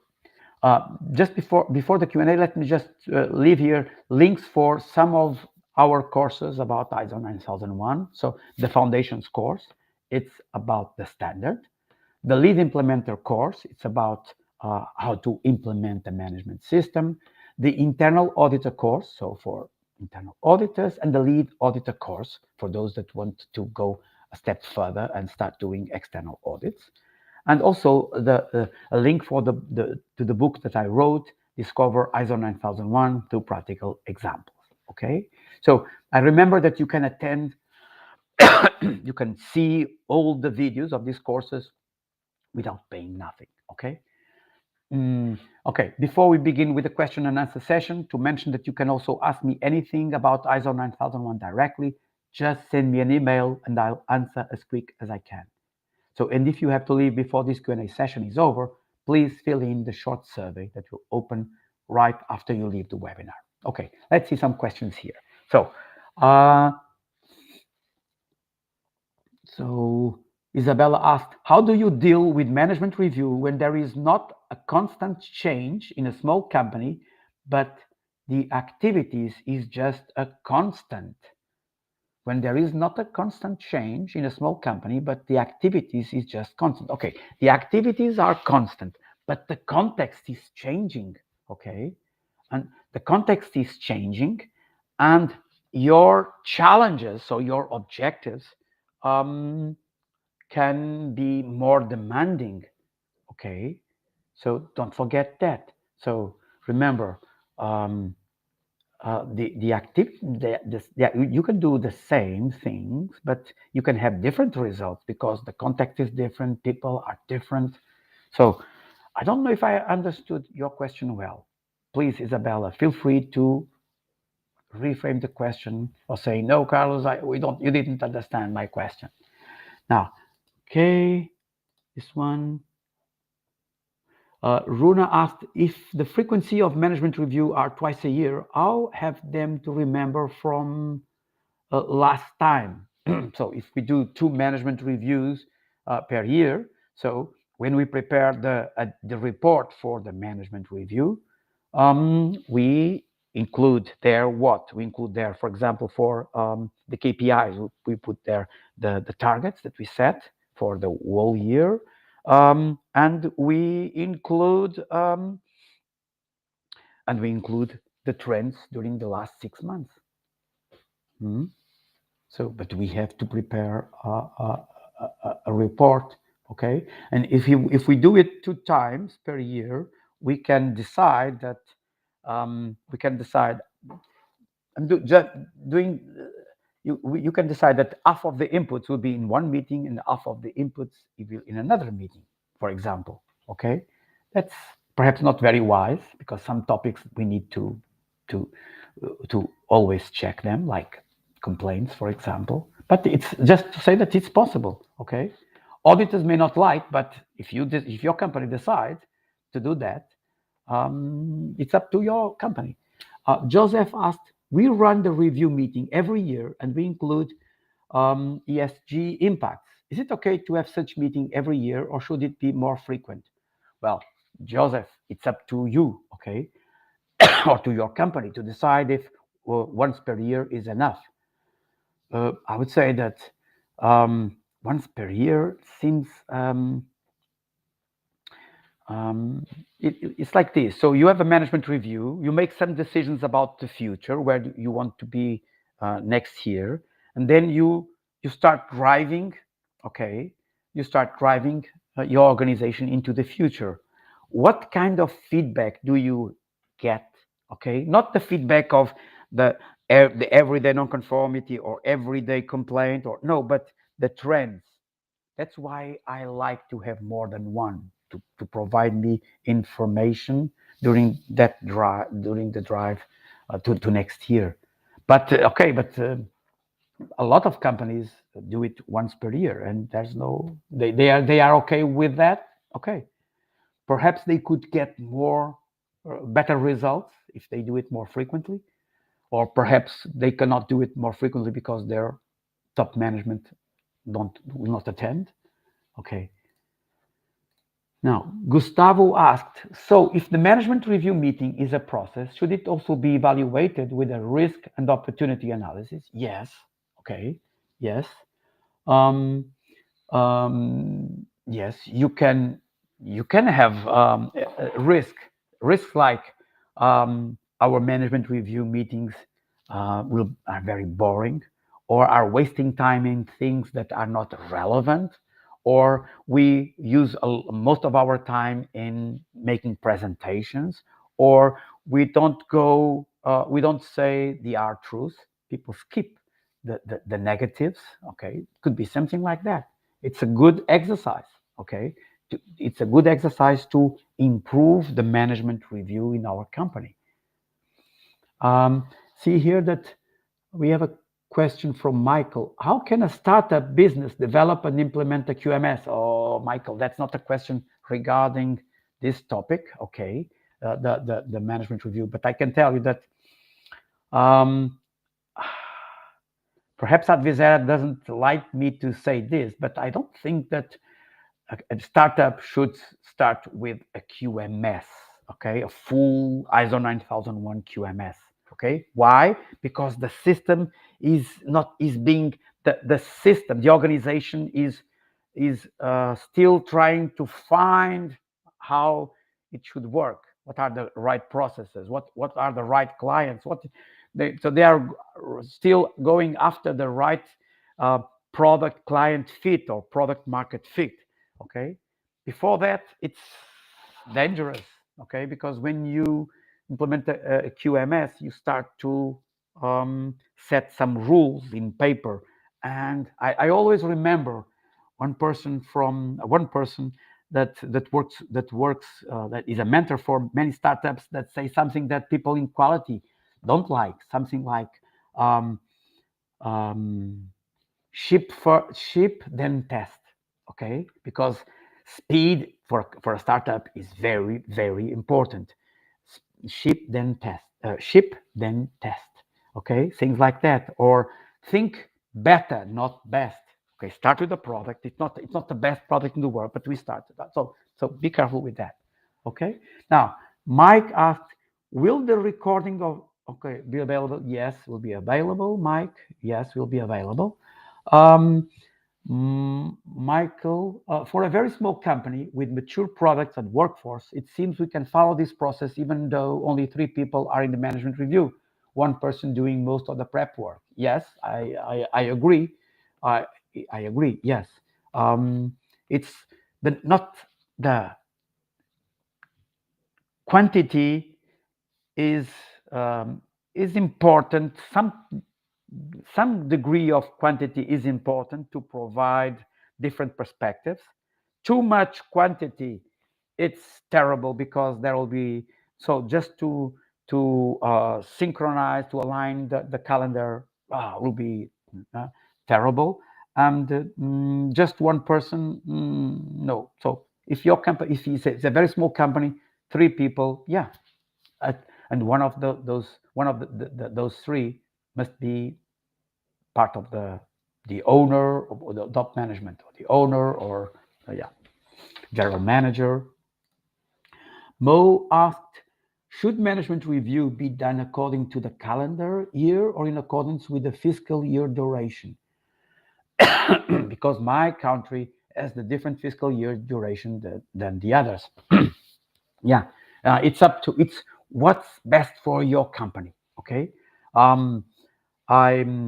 just before the Q&A, let me just leave here links for some of our courses about ISO 9001. So the foundations course, it's about the standard. The lead implementer course, it's about how to implement the management system. The internal auditor course, so for internal auditors, and the lead auditor course for those that want to go a step further and start doing external audits. And also a link for to the book that I wrote, Discover ISO 9001 through practical examples. Okay, so I remember that you can attend, you can see all the videos of these courses without paying nothing. Okay. Okay, before we begin with the question and answer session, to mention that you can also ask me anything about ISO 9001 directly. Just send me an email and I'll answer as quick as I can. So, and if you have to leave before this Q&A session is over, please fill in the short survey that will open right after you leave the webinar. Okay, let's see some questions here. So Isabella asked, how do you deal with management review when there is not a constant change in a small company, but the activities is just a constant? When there is not a constant change in a small company, but the activities is just constant. Okay, the activities are constant, but the context is changing, okay? And the context is changing, and your challenges, so your objectives, can be more demanding, okay? So don't forget that. So remember, you can do the same things, but you can have different results because the context is different, people are different. So I don't know if I understood your question well. Please, Isabella, feel free to reframe the question or say, no, Carlos, you didn't understand my question. Now, okay, this one. Runa asked, if the frequency of management review are twice a year, how have them to remember from last time? So if we do 2 management reviews per year, so when we prepare the report for the management review, We include there what? We include there, for example, for the KPIs, we put there the targets that we set for the whole year. And we include the trends during the last 6 months. So, but we have to prepare a report, okay? And if we do it 2 times per year, we can decide that you can decide that half of the inputs will be in one meeting and half of the inputs in another meeting, for example, okay? That's perhaps not very wise, because some topics we need to always check them, like complaints, for example. But it's just to say that it's possible, okay? Auditors may not like, but if your company decides to do that, it's up to your company. Joseph asked, we run the review meeting every year and we include ESG impacts. Is it okay to have such meeting every year, or should it be more frequent? Well, Joseph, it's up to you, okay? Or to your company to decide if once per year is enough. I would say that once per year seems it's like this. So you have a management review, you make some decisions about the future, where you want to be next year, and then you start driving, okay? You start driving your organization into the future. What kind of feedback do you get? Okay, not the feedback of the everyday nonconformity or everyday complaint, or no, but the trends. That's why I like to have more than one to provide me information during the drive to next year. But a lot of companies do it once per year, and there's no they are okay with that. Okay, perhaps they could get more better results if they do it more frequently, or perhaps they cannot do it more frequently because their top management will not attend. Okay. Now, Gustavo asked, so if the management review meeting is a process, should it also be evaluated with a risk and opportunity analysis? Yes. Okay. Yes. Yes, you can have risk like our management review meetings are very boring, or are wasting time in things that are not relevant, or we use most of our time in making presentations, or we don't say the hard truth. People skip the negatives. Okay, could be something like that. It's a good exercise. Okay, it's a good exercise to improve the management review in our company. See here that we have a question from Michael. How can a startup business develop and implement a QMS? Oh, Michael, that's not a question regarding this topic. Okay, the management review, but I can tell you that perhaps 𝗵𝗲𝗴𝗶 doesn't like me to say this, but I don't think that a startup should start with a QMS, okay, a full ISO 9001 QMS, okay? Why? Because the system is being, the system, the organization is still trying to find how it should work. What are the right processes? What are the right clients? So they are still going after the right product client fit or product market fit. Okay, before that it's dangerous. Okay, because when you implement a QMS, you start to set some rules in paper. And I always remember one person that is a mentor for many startups, that say something that people in quality don't like, something like ship then test. Okay, because speed for a startup is very, very important. Ship then test. Okay, things like that. Or think better, not best. Okay, start with the product. It's not the best product in the world, but we started that. So be careful with that. Okay. Now, Mike asked, Will the recording of, okay, be available? Yes, will be available. Mike, yes, will be available. Michael, for a very small company with mature products and workforce, it seems we can follow this process even though only 3 people are in the management review, one person doing most of the prep work. Yes, I agree. I agree. Yes, it's not the quantity is important. Some degree of quantity is important to provide different perspectives. Too much quantity, it's terrible because there will be, so just to synchronize, to align the calendar will be terrible. And just one person, no. So if your company, if it's a very small company, 3 people, yeah, and one of those 3 must be part of the owner or the top management, or the owner, or yeah, general manager. Mo asked, should management review be done according to the calendar year or in accordance with the fiscal year duration? Because my country has the different fiscal year duration than the others. Yeah, it's what's best for your company. Okay. I've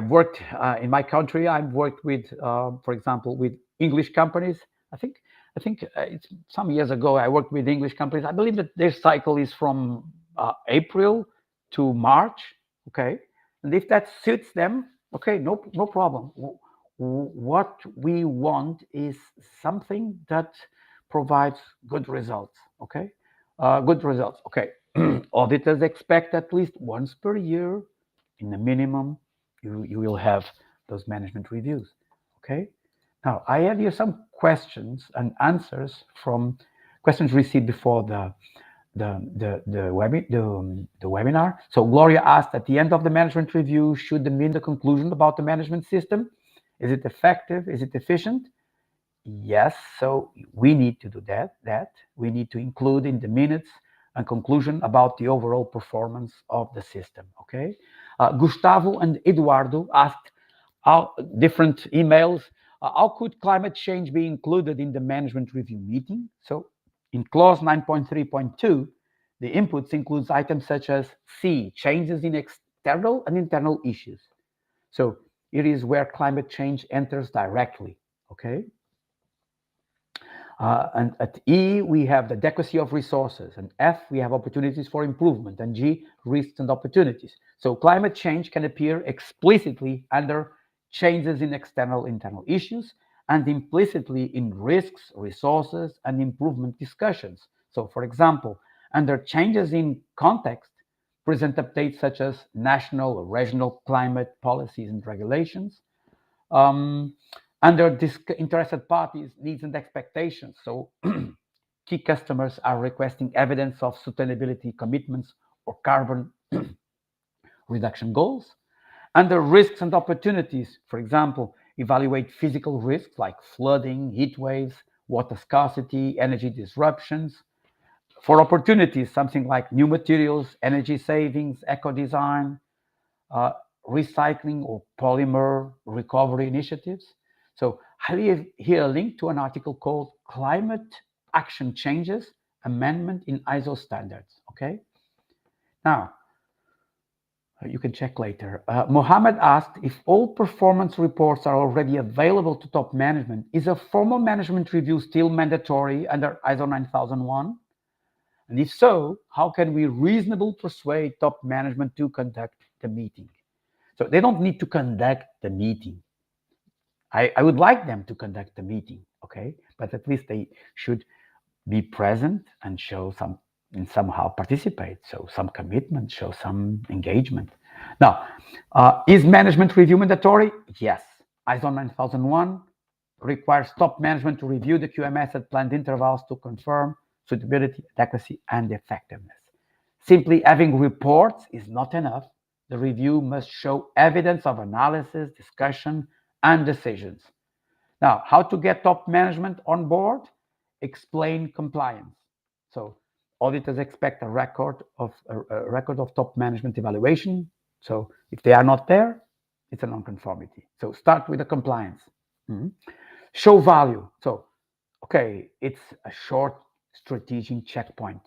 worked in my country. I've worked with, for example, with English companies. I think it's some years ago. I worked with English companies. I believe that their cycle is from April to March. Okay, and if that suits them, okay, no problem. What we want is something that provides good results. Okay, good results. Okay, auditors expect at least once per year in the minimum, you will have those management reviews. Okay. Now I have here some questions and answers from questions received before the webinar. So Gloria asked, at the end of the management review, should there be the conclusion about the management system? Is it effective? Is it efficient? Yes. So we need to do that. We need to include in the minutes a conclusion about the overall performance of the system. Okay. Gustavo and Eduardo asked different emails. How could climate change be included in the management review meeting? So in clause 9.3.2, the inputs includes items such as C, changes in external and internal issues. So it is where climate change enters directly. Okay. And at E, we have the adequacy of resources. And F, we have opportunities for improvement. And G, risks and opportunities. So climate change can appear explicitly under changes in external internal issues and implicitly in risks, resources, and improvement discussions. So for example, under changes in context, present updates such as national or regional climate policies and regulations. Under interested parties' needs and expectations. So key customers are requesting evidence of sustainability commitments or carbon reduction goals. Under risks and opportunities, for example, evaluate physical risks like flooding, heat waves, water scarcity, energy disruptions. For opportunities, something like new materials, energy savings, eco-design, recycling or polymer recovery initiatives. So I have here a link to an article called Climate Action Changes Amendment in ISO Standards. Okay. Now, you can check later. Mohammed asked, if all performance reports are already available to top management, is a formal management review still mandatory under ISO 9001? And if so, how can we reasonably persuade top management to conduct the meeting? So they don't need to conduct the meeting. I would like them to conduct the meeting, okay? But at least they should be present and show some, and somehow participate, show some commitment, show some engagement. Now, is management review mandatory? Yes. ISO 9001 requires top management to review the QMS at planned intervals to confirm suitability, adequacy, and effectiveness. Simply having reports is not enough. The review must show evidence of analysis, discussion, and decisions. Now, how to get top management on board? Explain compliance. So auditors expect a record of top management evaluation. So if they are not there, it's a non-conformity. So start with the compliance. Show value. So, okay, it's a short strategic checkpoint,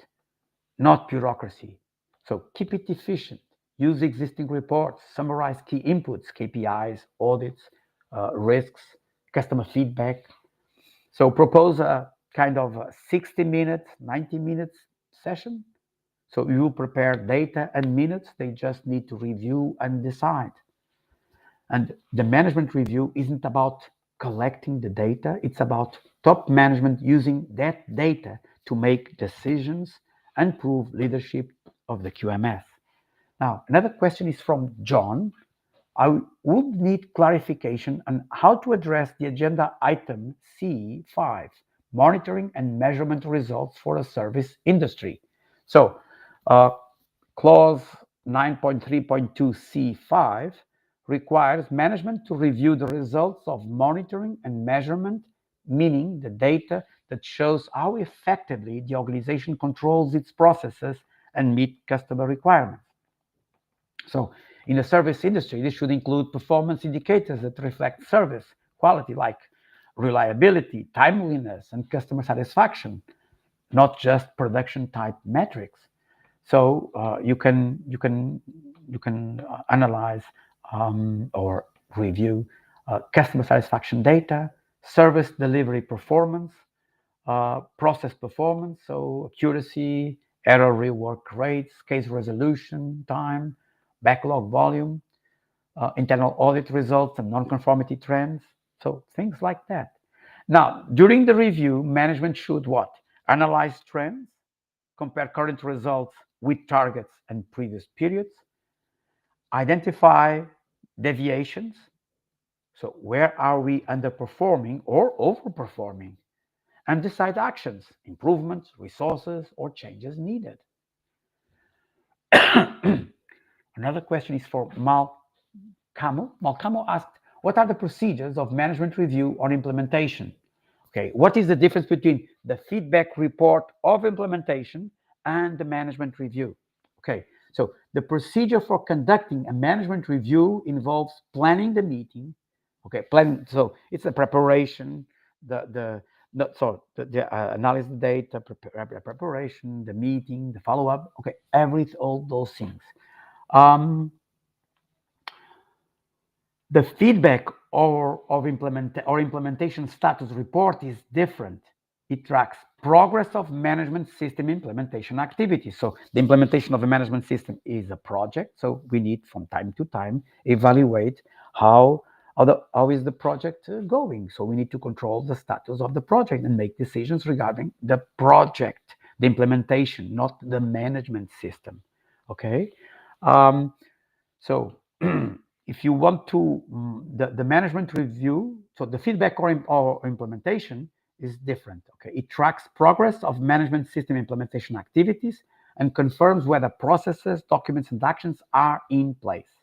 not bureaucracy. So keep it efficient. Use existing reports, summarize key inputs, KPIs, audits, risks, customer feedback. So propose a kind of a 60 minutes, 90 minutes session. So you prepare data and minutes, they just need to review and decide. And the management review isn't about collecting the data, it's about top management using that data to make decisions and prove leadership of the QMS. Now, another question is from John. I would need clarification on how to address the agenda item C5, monitoring and measurement results for a service industry. So, clause 9.3.2 C5 requires management to review the results of monitoring and measurement, meaning the data that shows how effectively the organization controls its processes and meet customer requirements. So in the service industry, this should include performance indicators that reflect service quality, like reliability, timeliness, and customer satisfaction, not just production type metrics. So you can analyze or review customer satisfaction data, service delivery performance, process performance, so accuracy, error rework rates, case resolution time, backlog volume, internal audit results and non-conformity trends, so things like that. Now, during the review, management should what? Analyze trends, compare current results with targets and previous periods, identify deviations, so where are we underperforming or overperforming, and decide actions, improvements, resources, or changes needed. Another question is for Malcamo. Malcamo asked, what are the procedures of management review on implementation? Okay, what is the difference between the feedback report of implementation and the management review? Okay, so the procedure for conducting a management review involves planning the meeting. Okay, planning, so it's the preparation, the analysis of data, preparation, the meeting, the follow-up, okay, all those things. The feedback or implementation status report is different. It tracks progress of management system implementation activities. So the implementation of a management system is a project. So we need from time to time evaluate how is the project going. So we need to control the status of the project and make decisions regarding the project, the implementation, not the management system. Okay. So if you want to, the management review, so the feedback or implementation is different. Okay, it tracks progress of management system implementation activities and confirms whether processes, documents, and actions are in place.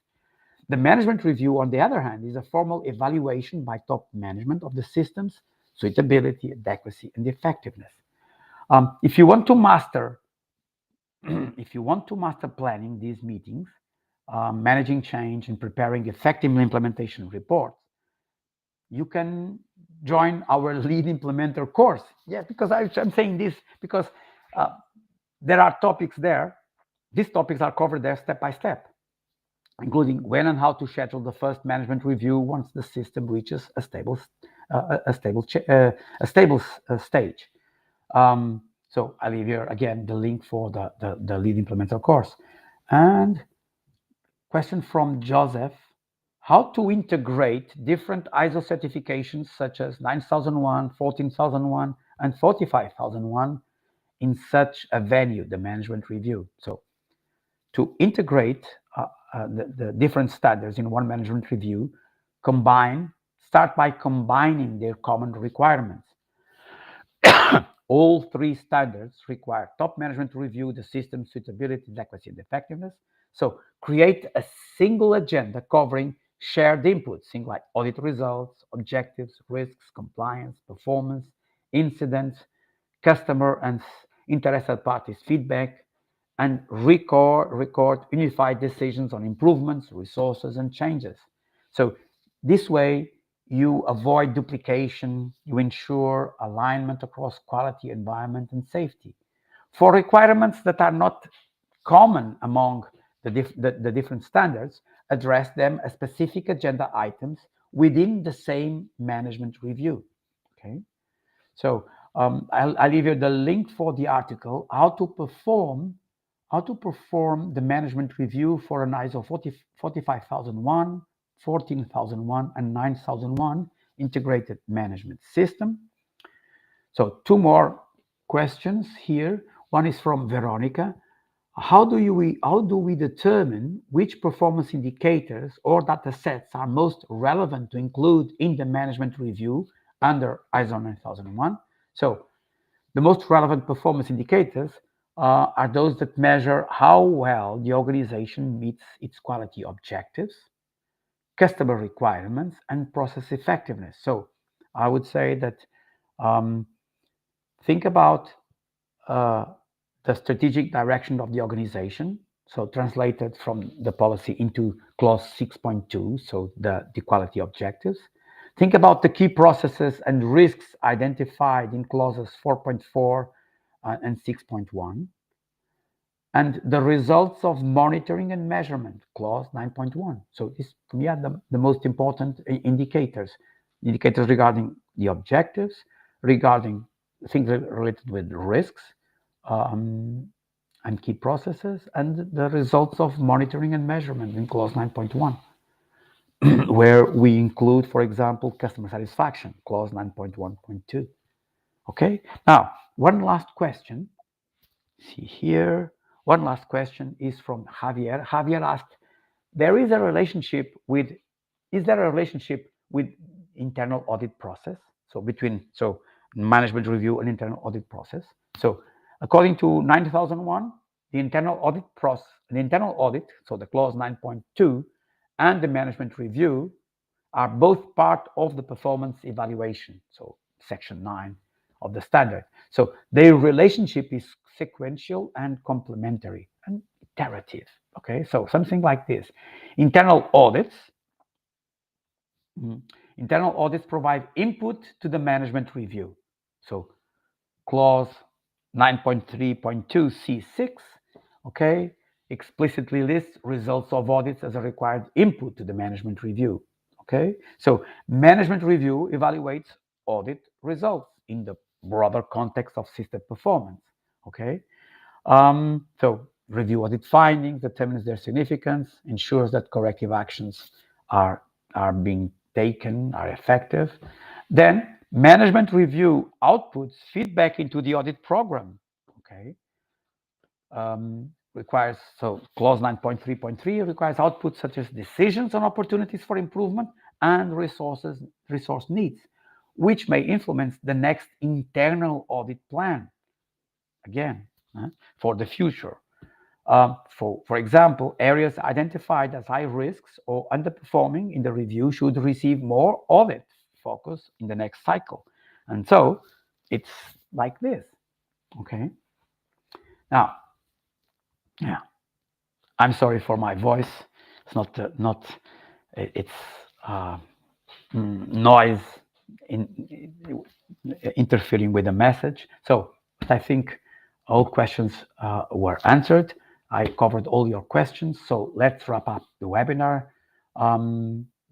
The management review, on the other hand, is a formal evaluation by top management of the system's suitability, adequacy, and effectiveness. If you want to master planning these meetings, managing change and preparing effective implementation reports, you can join our lead implementer course. Yeah, because I'm saying this because there are topics there. These topics are covered there step by step, including when and how to schedule the first management review once the system reaches a stable stage. So I leave here again the link for the lead implementer course. And question from Joseph: how to integrate different ISO certifications such as 9001, 14001, and 45001 in such a venue, the management review. So to integrate the different standards in one management review, start by combining their common requirements. All three standards require top management to review the system's suitability, adequacy, and effectiveness. So create a single agenda covering shared inputs, things like audit results, objectives, risks, compliance, performance, incidents, customer and interested parties' feedback, and record unified decisions on improvements, resources, and changes. So this way, you avoid duplication, you ensure alignment across quality, environment, and safety. For requirements that are not common among the different standards, address them as specific agenda items within the same management review. Okay, so I'll leave you the link for the article, how to perform the management review for an ISO 45001, 14001, and 9001 integrated management system. So two more questions here. One is from Veronica. How do we determine which performance indicators or data sets are most relevant to include in the management review under ISO 9001? So the most relevant performance indicators are those that measure how well the organization meets its quality objectives, customer requirements, and process effectiveness. So I would say that think about the strategic direction of the organization, so translated from the policy into clause 6.2, so the quality objectives. Think about the key processes and risks identified in clauses 4.4 and 6.1, and the results of monitoring and measurement, clause 9.1. So this, for me, are the most important indicators regarding the objectives, regarding things related with risks, and key processes, and the results of monitoring and measurement in clause 9.1, where we include, for example, customer satisfaction, clause 9.1.2. Okay, now one last question. See here, one last question is from Javier. Javier asked, is there a relationship with internal audit process? So between management review and internal audit process. So according to 9001, the internal audit, so the clause 9.2, and the management review are both part of the performance evaluation, so section 9 of the standard. So their relationship is sequential and complementary and iterative. Okay, so something like this. Internal audits provide input to the management review. So clause 9.3.2 C6, okay, explicitly lists results of audits as a required input to the management review. Okay, so management review evaluates audit results in the broader context of system performance. Okay, so review audit findings, determines their significance, ensures that corrective actions are being taken, are effective. Then management review outputs feedback into the audit program. Okay, requires, so clause 9.3.3 requires outputs such as decisions on opportunities for improvement and resource needs, which may influence the next internal audit plan. Again, for the future. For example, areas identified as high risks or underperforming in the review should receive more audit focus in the next cycle. And so it's like this. Okay. Now, yeah, I'm sorry for my voice. It's it's noise interfering with the message. So I think all questions were answered. I covered all your questions. So let's wrap up the webinar.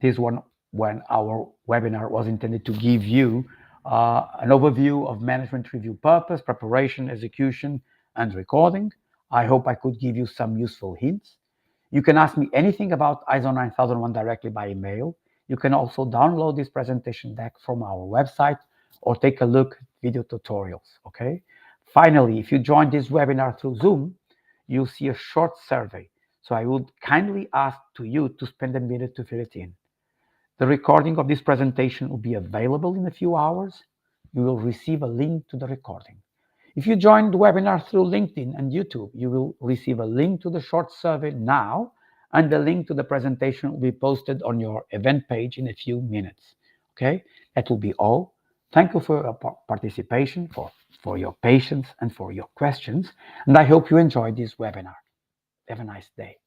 This one, when our webinar was intended to give you an overview of management review purpose, preparation, execution, and recording. I hope I could give you some useful hints. You can ask me anything about ISO 9001 directly by email. You can also download this presentation deck from our website or take a look at video tutorials, okay? Finally, if you joined this webinar through Zoom, you'll see a short survey. So I would kindly ask you to spend a minute to fill it in. The recording of this presentation will be available in a few hours. You will receive a link to the recording. If you joined the webinar through LinkedIn and YouTube, you will receive a link to the short survey now, and the link to the presentation will be posted on your event page in a few minutes. Okay, that will be all. Thank you for your participation, for your patience, and for your questions. And I hope you enjoyed this webinar. Have a nice day.